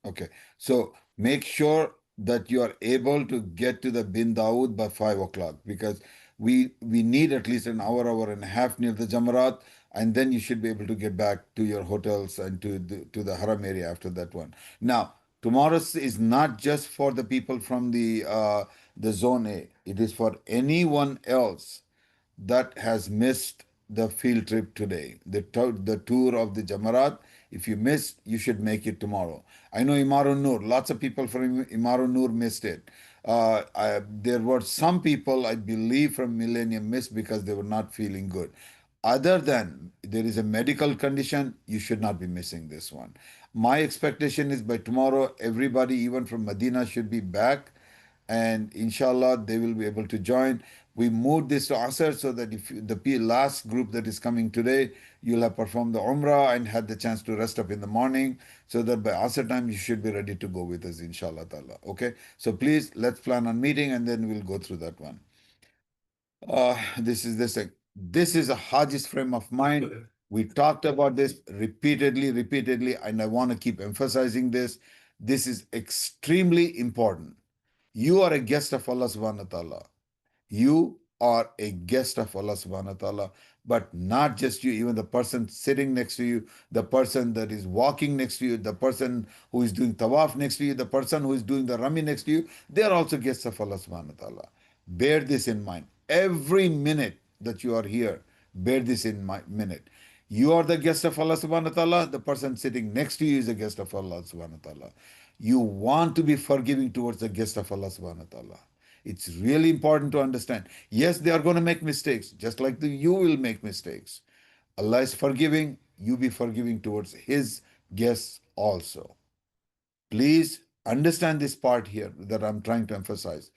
okay. So make sure that you are able to get to the Bin Dawood by 5 o'clock, because we need at least an hour, hour and a half near the Jamarat, and then you should be able to get back to your hotels and to the Haram area after that one. Now, tomorrow's is not just for the people from the zone A. It is for anyone else that has missed the field trip today, the tour of the Jamarat. If you missed, you should make it tomorrow. I know Imarun Nur, lots of people from Imarun Nur missed it. There were some people, I believe, from Millennium missed because they were not feeling good. Other than there is a medical condition, you should not be missing this one. My expectation is by tomorrow, everybody, even from Medina, should be back, and inshallah they will be able to join. We moved this to Asr so that if the last group that is coming today, you'll have performed the Umrah and had the chance to rest up in the morning, so that by Asr time you should be ready to go with us, inshallah ta'ala. Okay, so please let's plan on meeting and then we'll go through that one. This is a Hajj's frame of mind. We talked about this repeatedly, and I want to keep emphasizing this. This is extremely important. You are a guest of Allah subhanahu wa ta'ala. You are a guest of Allah subhanahu wa ta'ala, but not just you, even the person sitting next to you, the person that is walking next to you, the person who is doing tawaf next to you, the person who is doing the rami next to you, they are also guests of Allah subhanahu wa ta'ala. Bear this in mind. Every minute that you are here, bear this in minute. You are the guest of Allah subhanahu wa ta'ala, the person sitting next to you is a guest of Allah subhanahu wa ta'ala. You want to be forgiving towards the guest of Allah subhanahu wa ta'ala. It's really important to understand. Yes, they are going to make mistakes, just like you will make mistakes. Allah is forgiving, you be forgiving towards His guests also. Please understand this part here that I'm trying to emphasize.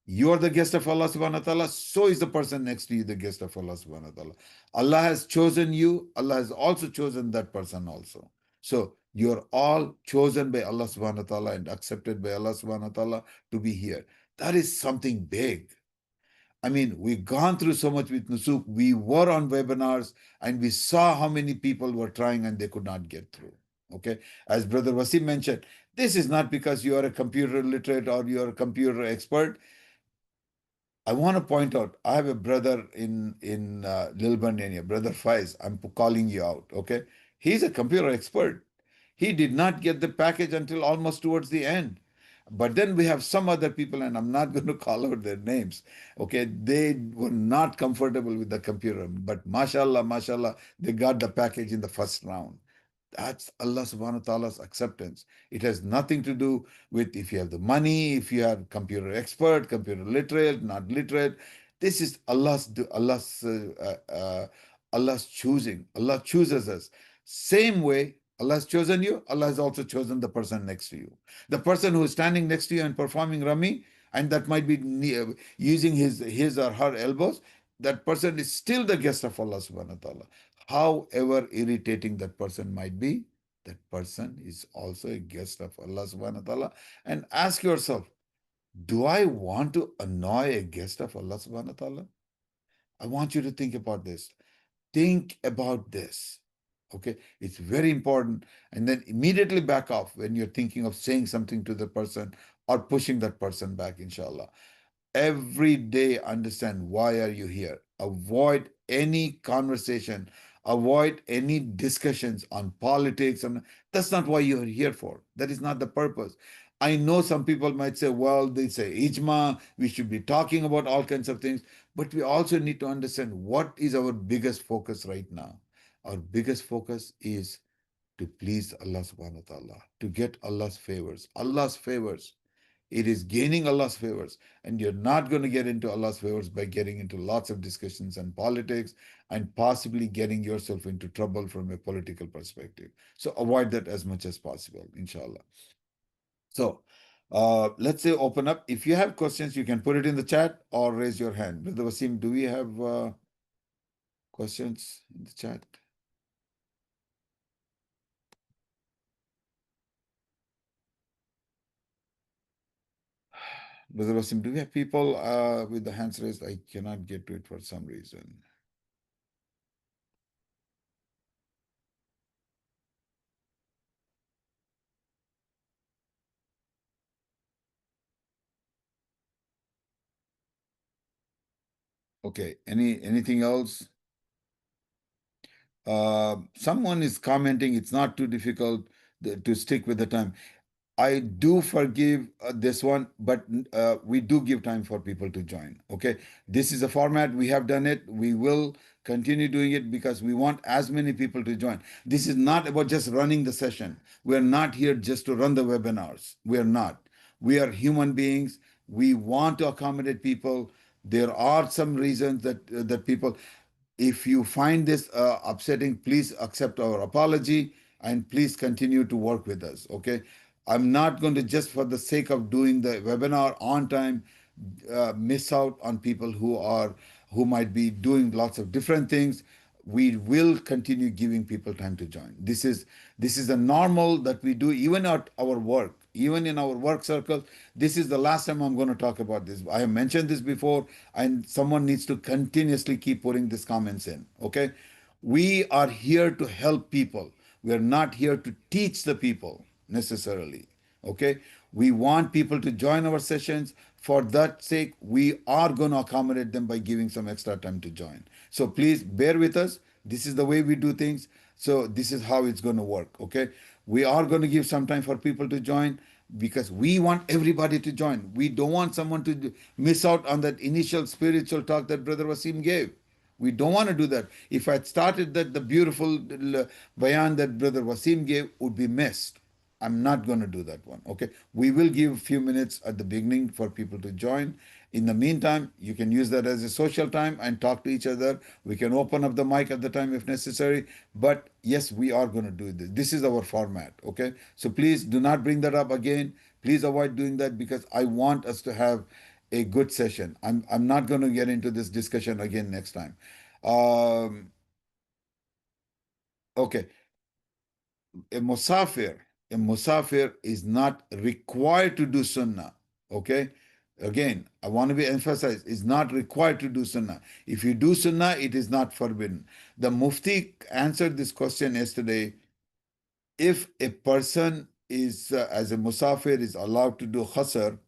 You are the guest of Allah subhanahu wa ta'ala, so is the person next to you the guest of Allah subhanahu wa ta'ala. Allah has chosen you, Allah has also chosen that person also. So you're all chosen by Allah subhanahu wa ta'ala and accepted by Allah subhanahu wa ta'ala to be here. That is something big. I mean, we've gone through so much with Nusuk. We were on webinars and we saw how many people were trying and they could not get through. Okay. As Brother Wasim mentioned, this is not because you are a computer literate or you are a computer expert. I want to point out, I have a brother in Lilburn area, Brother Faiz. I'm calling you out, okay? He's a computer expert. He did not get the package until almost towards the end. But then we have some other people, and I'm not going to call out their names, okay? They were not comfortable with the computer, but mashallah, they got the package in the first round. That's Allah subhanahu wa ta'ala's acceptance. It has nothing to do with if you have the money, if you are computer expert, computer literate, not literate. This is Allah's choosing. Allah chooses us. Same way Allah has chosen you, Allah has also chosen the person next to you. The person who is standing next to you and performing Rami, and that might be using his or her elbows, that person is still the guest of Allah subhanahu wa ta'ala. However irritating that person might be, that person is also a guest of Allah subhanahu wa ta'ala. And ask yourself, do I want to annoy a guest of Allah subhanahu wa ta'ala? I want you to think about this. Think about this. Okay, it's very important. And then immediately back off when you're thinking of saying something to the person or pushing that person back, inshallah. Every day understand, why are you here? Avoid any conversation, avoid any discussions on politics, and that's not why you're here for. That is not the purpose. I know some people might say, well, they say ijma, we should be talking about all kinds of things, but we also need to understand what is our biggest focus right now. Our biggest focus is to please Allah subhanahu wa ta'ala, to get Allah's favors. Allah's favors. It is gaining Allah's favors. And you're not going to get into Allah's favors by getting into lots of discussions and politics and possibly getting yourself into trouble from a political perspective. So avoid that as much as possible, inshallah. So let's say open up. If you have questions, you can put it in the chat or raise your hand. Brother Wasim, do we have questions in the chat? Brother Wasim, do we have people with the hands raised? I cannot get to it for some reason. Okay. Anything else? Someone is commenting. It's not too difficult to stick with the time. I do forgive this one, but we do give time for people to join. Okay. This is a format. We have done it. We will continue doing it because we want as many people to join. This is not about just running the session. We're not here just to run the webinars. We're not. We are human beings. We want to accommodate people. There are some reasons that people, if you find this upsetting, please accept our apology and please continue to work with us. Okay. I'm not going to, just for the sake of doing the webinar on time, miss out on people who might be doing lots of different things. We will continue giving people time to join. This is a normal that we do even at our work, even in our work circles. This is the last time I'm going to talk about this. I have mentioned this before, and someone needs to continuously keep putting these comments in. Okay, we are here to help people. We are not here to teach the people necessarily. Okay, we want people to join our sessions. For that sake, we are going to accommodate them by giving some extra time to join. So please bear with us. This is the way we do things. So this is how it's going to work. Okay, we are going to give some time for people to join because we want everybody to join. We don't want someone to miss out on that initial spiritual talk that Brother Wasim gave. We don't want to do that. If I had started that, the beautiful bayan that Brother Wasim gave would be missed. I'm not going to do that one. Okay. We will give a few minutes at the beginning for people to join. In the meantime, you can use that as a social time and talk to each other. We can open up the mic at the time if necessary. But yes, we are going to do this. This is our format. Okay. So please do not bring that up again. Please avoid doing that because I want us to have a good session. I'm not going to get into this discussion again next time. Um, okay. a musafir, a musafir is not required to do sunnah. Okay. Again, I want to be emphasized, is not required to do sunnah. If you do sunnah, it is not forbidden. The Mufti answered this question yesterday. If a person is, as a musafir, is allowed to do khasar,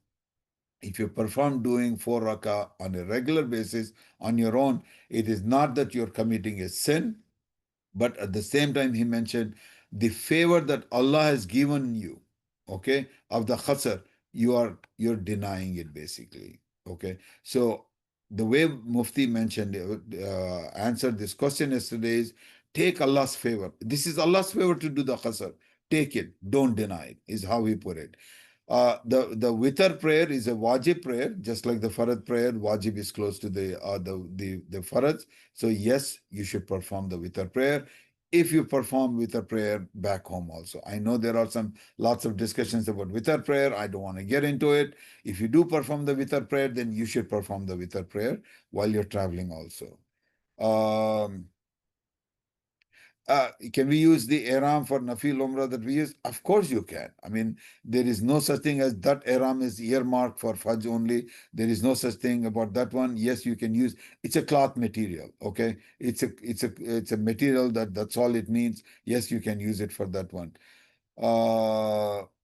if you perform doing 4 rakah on a regular basis on your own, it is not that you're committing a sin, but at the same time, he mentioned the favor that Allah has given you, okay, of the khasar, you're denying it basically. Okay. So the way Mufti mentioned, answered this question yesterday is take Allah's favor. This is Allah's favor to do the khasar. Take it, don't deny it, is how he put it. The witr prayer is a wajib prayer, just like the farad prayer. Wajib is close to the farad. So yes, you should perform the witr prayer. If you perform witr prayer back home also, I know there are some lots of discussions about witr prayer. I don't want to get into it. If you do perform the witr prayer, then you should perform the witr prayer while you're traveling also. Um, can we use the ihram for Nafil Umrah that we use? Of course you can. I mean, there is no such thing as that ihram is earmarked for Hajj only. There is no such thing about that one. Yes, you can use. It's a cloth material. Okay, it's a material that's all it means. Yes, you can use it for that one.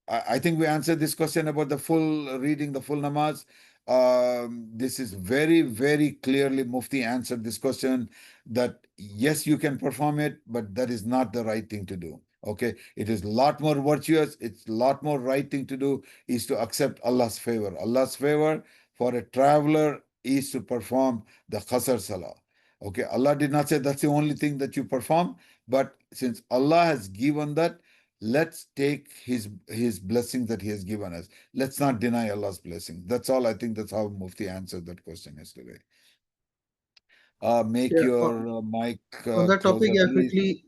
I think we answered this question about the full reading, the full namaz. This is very, very clearly Mufti answered this question that yes, you can perform it, but that is not the right thing to do. Okay, it is a lot more virtuous. It's a lot more right thing to do is to accept Allah's favor. Allah's favor for a traveler is to perform the Qasr Salah. Okay, Allah did not say that's the only thing that you perform, but since Allah has given that, let's take his blessings that he has given us. Let's not deny Allah's blessing. That's all. I think that's how Mufti answered that question yesterday. Make Yeah. your mic On that topic, closer, yeah, please. quickly,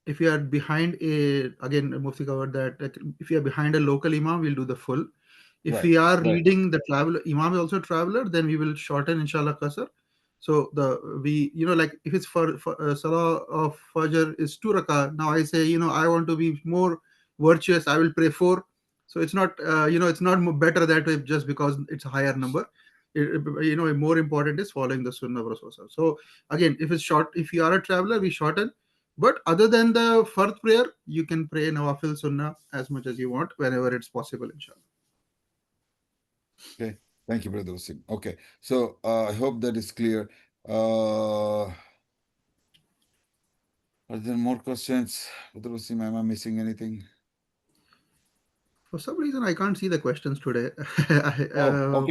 if you are behind a, again Mufti covered that, like, if you are behind a local imam, we'll do the full. If Right, we are right. leading the traveler, imam is also traveler, then we will shorten inshallah qasr. So the we like if it's for salah of fajr is 2 rakah. Now I say I want to be more virtuous. I will pray 4. So it's not, it's not better that way just because it's a higher number. More important is following the sunnah of Rasul. So again, if it's short, if you are a traveler, we shorten. But other than the fard prayer, you can pray nawafil sunnah as much as you want whenever it's possible, inshallah. Okay. Thank you, Brother Wasim. Okay. So I hope that is clear. Are there more questions? Brother Wasim, am I missing anything? For some reason, I can't see the questions today. Oh,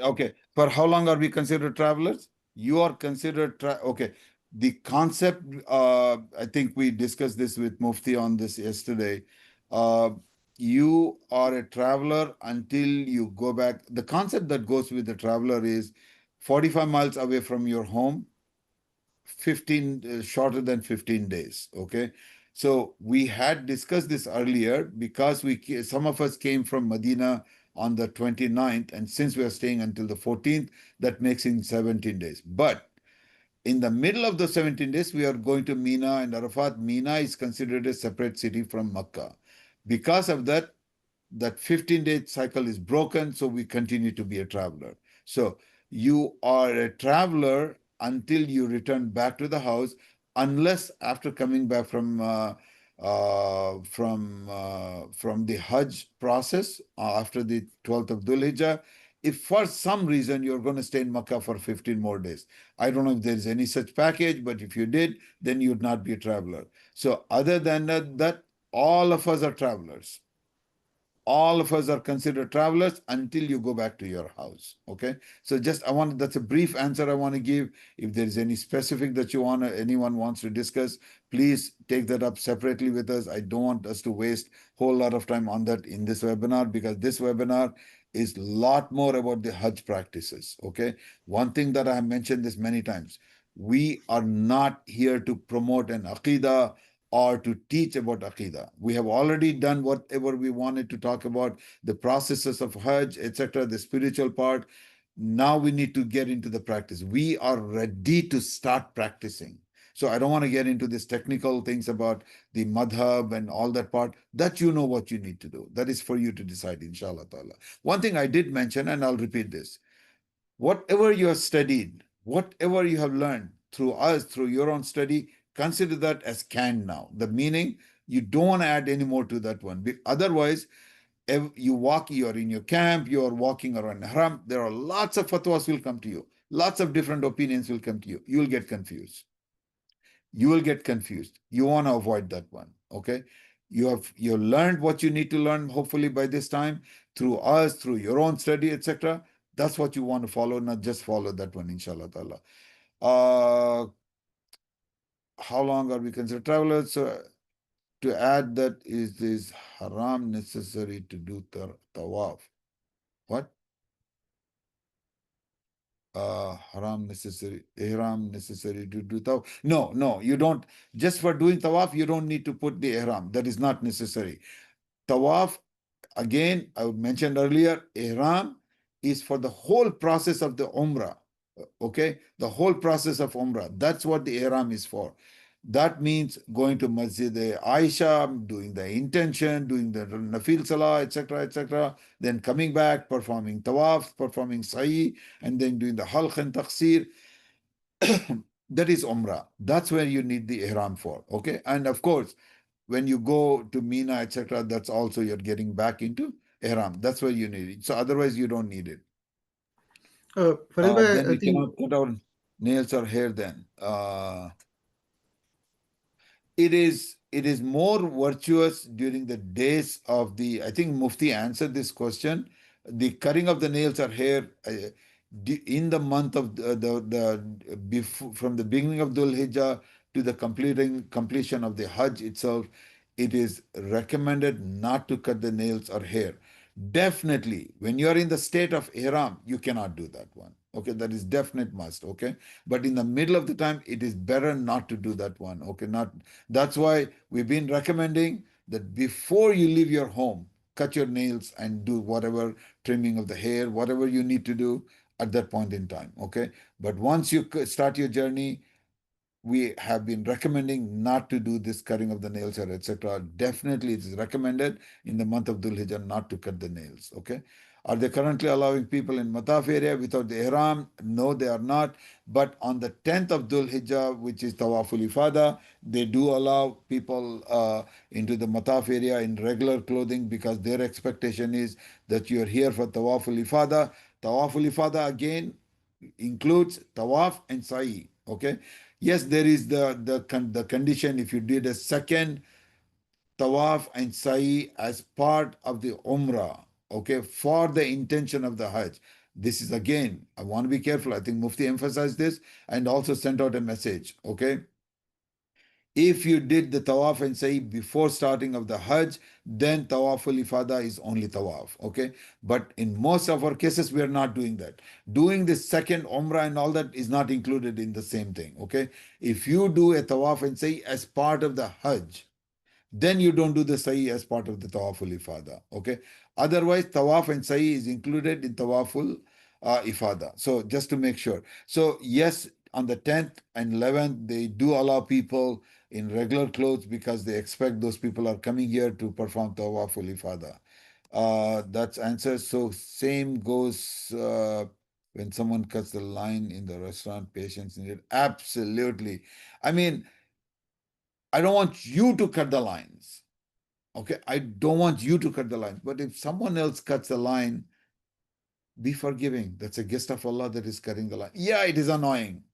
okay. For how long are we considered travelers? You are considered okay. The concept, I think we discussed this with Mufti on this yesterday. Uh, you are a traveler until you go back. The concept that goes with the traveler is 45 miles away from your home, 15 shorter than 15 days. Okay. So we had discussed this earlier because some of us came from Medina on the 29th, and since we are staying until the 14th, that makes it 17 days. But in the middle of the 17 days, we are going to Mina and Arafat. Mina is considered a separate city from Makkah. Because of that, that 15-day cycle is broken, so we continue to be a traveler. So you are a traveler until you return back to the house, unless after coming back from the Hajj process after the 12th of Dhul Hijjah. If for some reason you're going to stay in Makkah for 15 more days, I don't know if there's any such package, but if you did, then you'd not be a traveler. So other than that, all of us are travelers. All of us are considered travelers until you go back to your house. Okay. So just that's a brief answer I want to give. If there is any specific that anyone wants to discuss, please take that up separately with us. I don't want us to waste whole lot of time on that in this webinar, because this webinar is a lot more about the Hajj practices. Okay. One thing that I have mentioned this many times, we are not here to promote an aqidah or to teach about Aqidah. We have already done whatever we wanted to talk about, the processes of Hajj, etc., the spiritual part. Now we need to get into the practice. We are ready to start practicing. So I don't want to get into these technical things about the madhab and all that part. That you know what you need to do. That is for you to decide, inshallah ta'ala. One thing I did mention, and I'll repeat this. Whatever you have studied, whatever you have learned through us, through your own study, consider that as canned now. The meaning, you don't want to add any more to that one. Otherwise, if you're in your camp, you're walking around haram, there are lots of fatwas will come to you. Lots of different opinions will come to you. You'll get confused. You will get confused. You want to avoid that one. Okay. You learned what you need to learn, hopefully by this time, through us, through your own study, etc. That's what you want to follow, not just follow that one, inshallah ta'ala. Uh how long are we considered travelers? So to add that, is this haram necessary to do tawaf? What? Ihram necessary to do tawaf? No, you don't. Just for doing tawaf, you don't need to put the ihram. That is not necessary. Tawaf, again, I mentioned earlier, ihram is for the whole process of the umrah. Okay, the whole process of umrah. That's what the ihram is for. That means going to Masjid Aisha, doing the intention, doing the nafil salah, etc., etc. Then coming back, performing tawaf, performing sa'i, and then doing the halq and taqsir. That is umrah. That's where you need the ihram for. Okay, and of course, when you go to Mina, etc., that's also you're getting back into ihram. That's where you need it. So otherwise, you don't need it. Farid Then bhai, I we think cannot cut our nails or hair then. It is more virtuous during the days of the, I think Mufti answered this question. The cutting of the nails or hair in the month of the before, from the beginning of Dhul Hijjah to the completion of the Hajj itself, it is recommended not to cut the nails or hair. Definitely, when you are in the state of ihram, you cannot do that one. Okay, that is definite must. Okay, but in the middle of the time, it is better not to do that one. Okay, not. That's why we've been recommending that before you leave your home, cut your nails and do whatever trimming of the hair, whatever you need to do at that point in time. Okay, but once you start your journey, we have been recommending not to do this cutting of the nails or etc. Definitely, it is recommended in the month of Dhul Hijjah not to cut the nails. Okay. Are they currently allowing people in Mataf area without the ihram? No, they are not. But on the 10th of Dhul Hijjah, which is Tawaful Ifada, they do allow people into the Mataf area in regular clothing because their expectation is that you are here for Tawaful Ifada. Tawaful Ifada again includes Tawaf and Sa'i. Okay. Yes, there is the condition if you did a second tawaf and sa'i as part of the umrah, okay, for the intention of the Hajj. This is again, I want to be careful. I think Mufti emphasized this and also sent out a message, okay? If you did the tawaf and sa'i before starting of the Hajj, then tawaful ifada is only tawaf, okay? But in most of our cases, we are not doing that. Doing the second umrah and all that is not included in the same thing, okay? If you do a tawaf and sa'i as part of the Hajj, then you don't do the sa'i as part of the tawaful ifada. Okay. Otherwise, tawaf and sa'i is included in tawaful ifada. So just to make sure. So yes, on the 10th and 11th, they do allow people in regular clothes because they expect those people are coming here to perform tawaful ifada. That's answer. So same goes when someone cuts the line in the restaurant, patients needed. Absolutely. I mean, I don't want you to cut the lines. Okay, I don't want you to cut the lines. But if someone else cuts the line, be forgiving. That's a guest of Allah that is cutting the line. Yeah, it is annoying.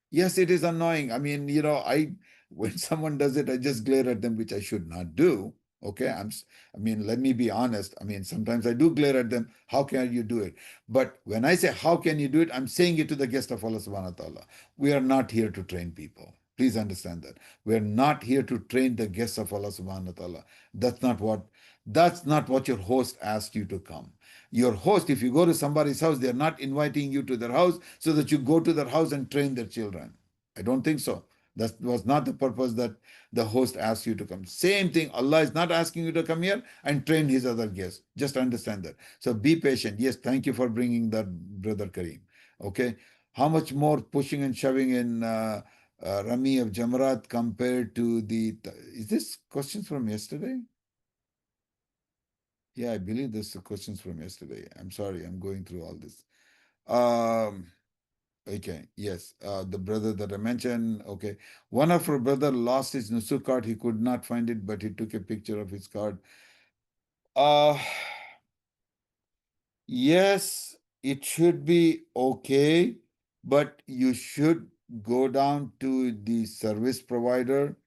Yes, it is annoying. I mean, I when someone does it, I just glare at them, which I should not do. Okay, I mean, let me be honest. I mean, sometimes I do glare at them. How can you do it? But when I say how can you do it, I'm saying it to the guest of Allah subhanahu wa ta'ala. We are not here to train people. Please understand that. We are not here to train the guests of Allah subhanahu wa ta'ala. That's not what that's not what your host asked you to come. Your host, if you go to somebody's house, they're not inviting you to their house so that you go to their house and train their children. I don't think so. That was not the purpose that the host asked you to come. Same thing, Allah is not asking you to come here and train his other guests. Just understand that. So be patient. Yes, thank you for bringing that, Brother Kareem. Okay. How much more pushing and shoving in Rami of Jamarat compared to the. Is this questions from yesterday? Yeah, I believe this is questions from yesterday. I'm sorry, I'm going through all this. Um, okay, yes, the brother that I mentioned. Okay, one of our brother lost his Nusuk card. He could not find it, but he took a picture of his card. Uh, yes, it should be okay, but you should go down to the service provider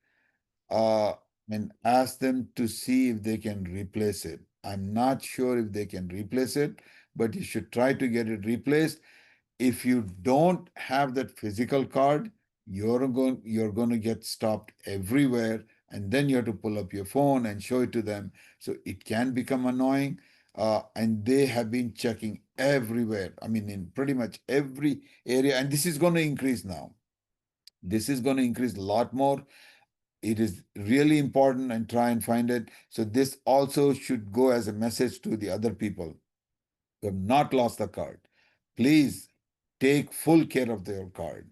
uh, and ask them to see if they can replace it. I'm not sure if they can replace it, but you should try to get it replaced. If you don't have that physical card, you're going to get stopped everywhere, and then you have to pull up your phone and show it to them. So it can become annoying. And they have been checking everywhere. I mean, in pretty much every area, and this is going to increase now. This is going to increase a lot more. It is really important and try and find it. So this also should go as a message to the other people who have not lost the card. Please take full care of your card.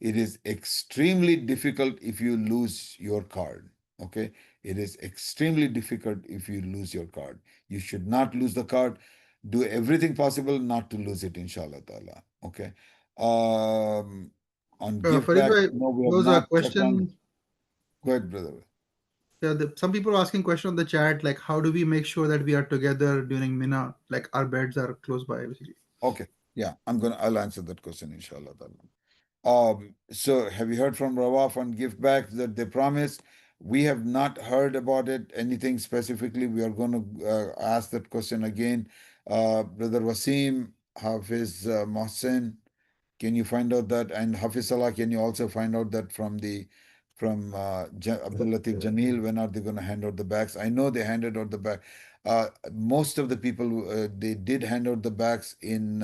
It is extremely difficult if you lose your card. Okay. It is extremely difficult if you lose your card. You should not lose the card. Do everything possible not to lose it, inshallah ta'ala. Okay. Um, on give Farid back, bhai, no, we there have was a not checked on. question. Go ahead, brother. Yeah, some people are asking question on the chat, like how do we make sure that we are together during Mina, like our beds are close by, basically. Okay. Yeah, I'll answer that question, inshallah ta'ala. So have you heard from Rawaf on gift bags that they promised? We have not heard about it, anything specifically. We are going to ask that question again. Brother Wasim, Hafiz Mohsen, can you find out that? And Hafiz Salah, can you also find out that from Abdul Latif Jamil? When are they going to hand out the bags? I know they handed out the bag. Most of the people they did hand out the bags in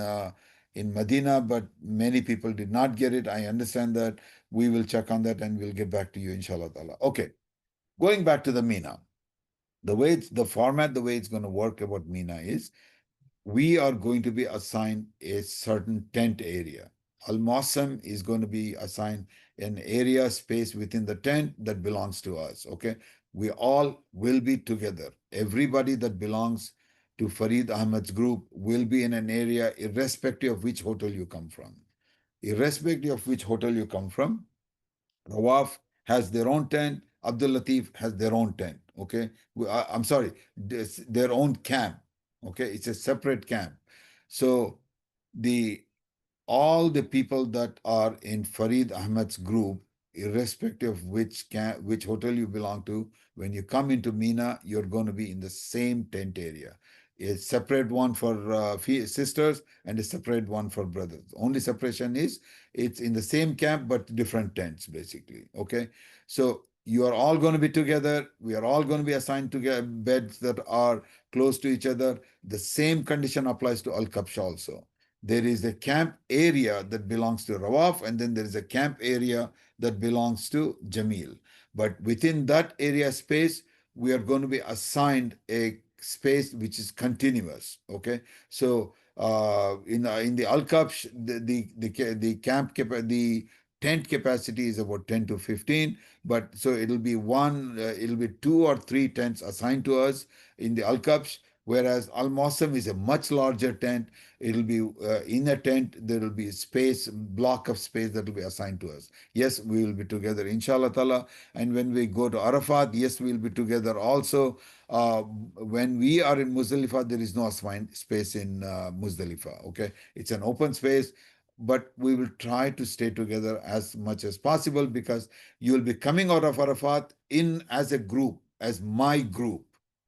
Medina, but many people did not get it. I understand that. We will check on that and we'll get back to you, inshallah ta'ala. Okay, going back to the Mina. The format, the way it's going to work about Mina is we are going to be assigned a certain tent area. Al-Mawsam is going to be assigned an area space within the tent that belongs to us. Okay. We all will be together. Everybody that belongs to Farid Ahmed's group will be in an area irrespective of which hotel you come from. Irrespective of which hotel you come from, Rawaf has their own tent. Abdul Latif has their own tent. Okay. I'm sorry, their own camp. Okay. It's a separate camp. So the all the people that are in Farid Ahmed's group, irrespective of which hotel you belong to, when you come into Mina, you're going to be in the same tent area. A separate one for sisters and a separate one for brothers. Only separation is it's in the same camp but different tents, basically. Okay, so you are all going to be together. We are all going to be assigned to get beds that are close to each other. The same condition applies to Al Kapsha also. There is a camp area that belongs to Rawaf, and then there is a camp area that belongs to Jamil. But within that area space, we are going to be assigned a space which is continuous. Okay, so in the Al Kapsh, the the tent capacity is about 10 to 15, but so it'll be two or three tents assigned to us in the Al Kapsh, whereas Al Mawsam is a much larger tent. It'll be in a tent, there will be a space, block of space that will be assigned to us. Yes, we will be together, inshallah ta'ala. And when we go to Arafat, yes, we will be together also. When we are in Muzdalifah, there is no assigned space in Muzdalifah. Okay, it's an open space, but we will try to stay together as much as possible, because you will be coming out of Arafat in as a group, as my group.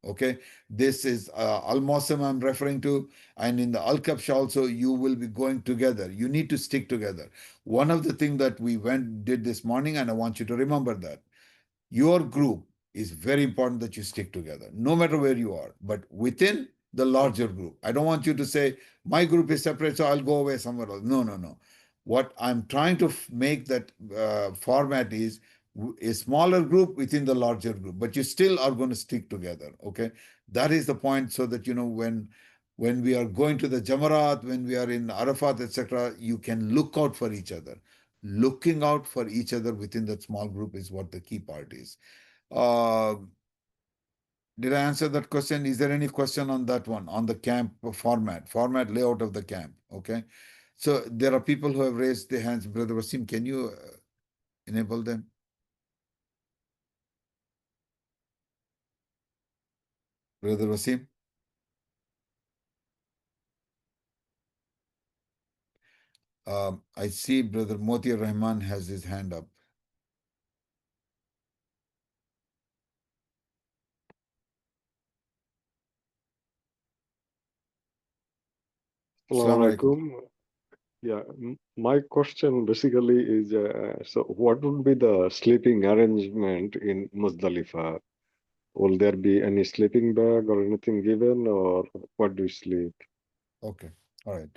Okay, this is Al Mawsam I'm referring to, and in the Al Kapsh also, you will be going together. You need to stick together. One of the things that we did this morning, and I want you to remember that your group is very important that you stick together, no matter where you are, but within the larger group. I don't want you to say, my group is separate, so I'll go away somewhere else. No, no, no. What I'm trying to make that format is a smaller group within the larger group, but you still are going to stick together. Okay. That is the point, so that, when we are going to the Jamarat, when we are in Arafat, etc., you can look out for each other. Looking out for each other within that small group is what the key part is. Uh, did I answer that question? Is there any question on that one, on the camp format layout of the camp? Okay. So there are people who have raised their hands. Brother Wasim, can you enable them? Brother Wasim? I see Brother Moti Rahman has his hand up. Assalamu Assalamu alaikum. alaikum. Yeah, my question basically is so what would be the sleeping arrangement in Muzdalifah? Will there be any sleeping bag or anything given, or what do you sleep? Okay. All right.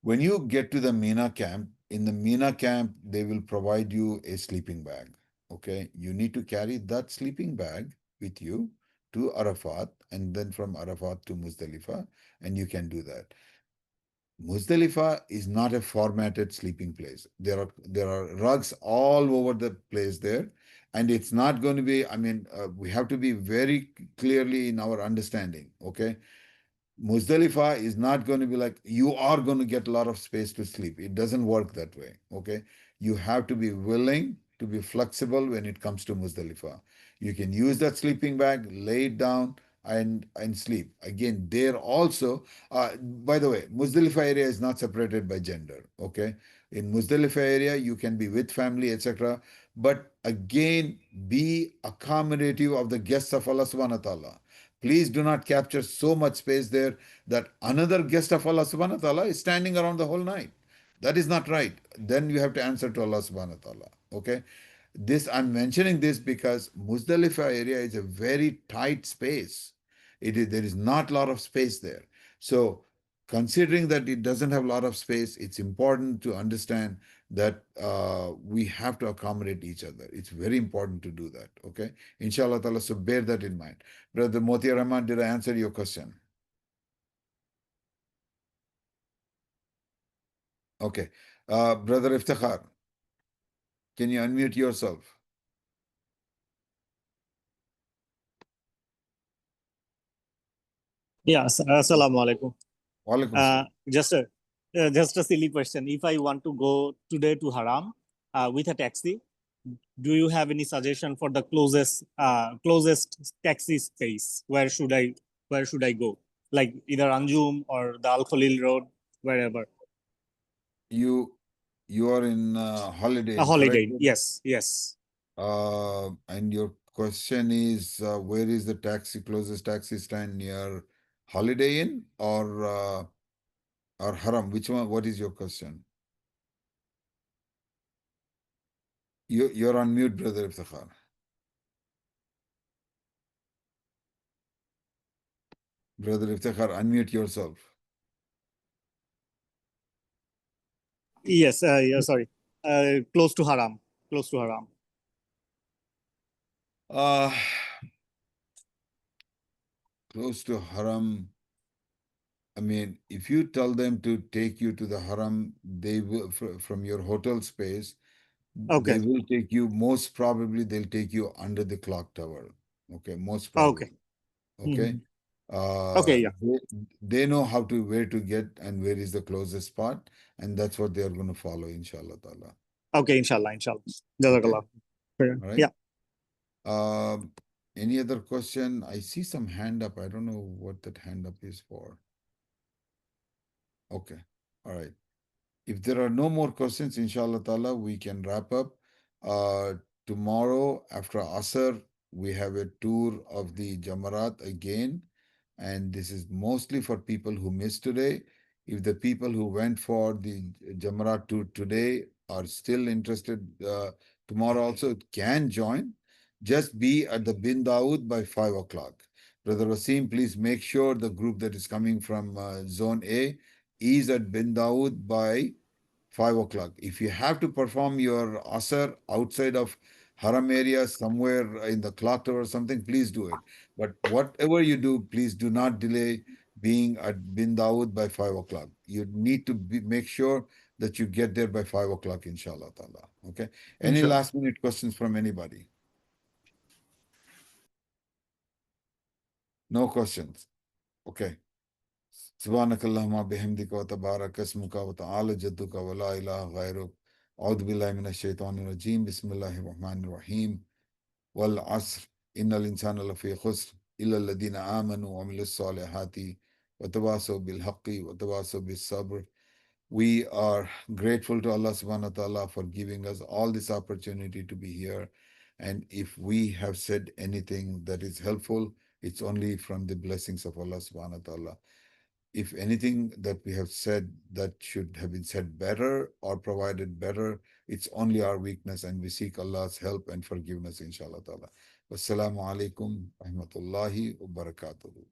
When you get to the Mina camp, in the Mina camp, they will provide you a sleeping bag. Okay. You need to carry that sleeping bag with you to Arafat, and then from Arafat to Muzdalifah, and you can do that. Muzdalifah is not a formatted sleeping place. There are rugs all over the place there, and it's not going to be. I mean, we have to be very clearly in our understanding. Okay, Muzdalifah is not going to be like you are going to get a lot of space to sleep. It doesn't work that way. Okay. You have to be willing to be flexible when it comes to Muzdalifah. You can use that sleeping bag, lay it down, and sleep. Again, there also, by the way, Muzdalifah area is not separated by gender. Okay. In Muzdalifah area, you can be with family, etc. But again, be accommodative of the guests of Allah subhanahu wa ta'ala. Please do not capture so much space there that another guest of Allah subhanahu wa ta'ala is standing around the whole night. That is not right. Then you have to answer to Allah subhanahu wa ta'ala. Okay. I'm mentioning this because Muzdalifah area is a very tight space. There is not a lot of space there. So considering that it doesn't have a lot of space, it's important to understand that we have to accommodate each other. It's very important to do that. Okay. Inshallah ta'ala. So bear that in mind. Brother Moti Rahman, did I answer your question? Okay. Brother Iftikhar, can you unmute yourself? Yeah, assalamu alaikum. Walaikum salam. Just a silly question. If I want to go today to Haram with a taxi, do you have any suggestion for the closest taxi space? Where should I go? Like either Anjum or the Al Khalil Road, wherever. You you are in A Holiday Inn, correct? holiday. Yes, yes. And your question is, where is the closest taxi stand near Holiday Inn or Haram? Which one? What is your question? You're on mute, Brother Iftikhar. Brother Iftikhar, unmute yourself. Yes. Yeah. Sorry. Close to Haram. Close to Haram. Uh, Close to Haram. I mean, if you tell them to take you to the Haram, they will from your hotel space, they Okay. will take you. Most probably, they'll take you under the clock tower. Okay, most Okay. probably. Okay. Mhm. Okay. Yeah. They know how to where to get and where is the closest spot, and that's what they are going to follow, inshallah ta'ala. Okay. Inshallah. Inshallah. Okay. Jazakallah. All right. Yeah. Um, any other question? I see some hand up. I don't know what that hand up is for. Okay. All right. If there are no more questions, inshallah ta'ala, we can wrap up. Uh, Tomorrow after Asr, we have a tour of the Jamarat again. And this is mostly for people who missed today. If the people who went for the Jamarat tour today are still interested, tomorrow also can join. Just be at the Bin Dawood by 5 o'clock. Brother Wasim, please make sure the group that is coming from Zone A is at Bin Dawood by 5 o'clock. If you have to perform your Asr outside of Haram area, somewhere in the clock tower or something, please do it. But whatever you do, please do not delay being at Bin Dawood by 5 o'clock. You need to make sure that you get there by 5 o'clock, inshallah ta'ala. Okay. Any Inshallah. last minute questions from anybody? No questions. Okay. سبحانك اللهم بحمدك وتبارك اسمك وتعالى جدك ولا إله غيرك أعوذ بالله من الشيطان الرجيم بسم الله الرحمن الرحيم والعصر إن الإنسان لفي خسر إلا الذين آمنوا وعملوا الصالحات وتواصوا بالحق وتواصوا بالصبر. We are grateful to Allah subhanahu wa ta'ala for giving us all this opportunity to be here. And if we have said anything that is helpful, it's only from the blessings of Allah subhanahu wa ta'ala. If anything that we have said that should have been said better or provided better, it's only our weakness, and we seek Allah's help and forgiveness, inshallah ta'ala. Wassalamu alaikum wa rahmatullahi wa barakatuhu.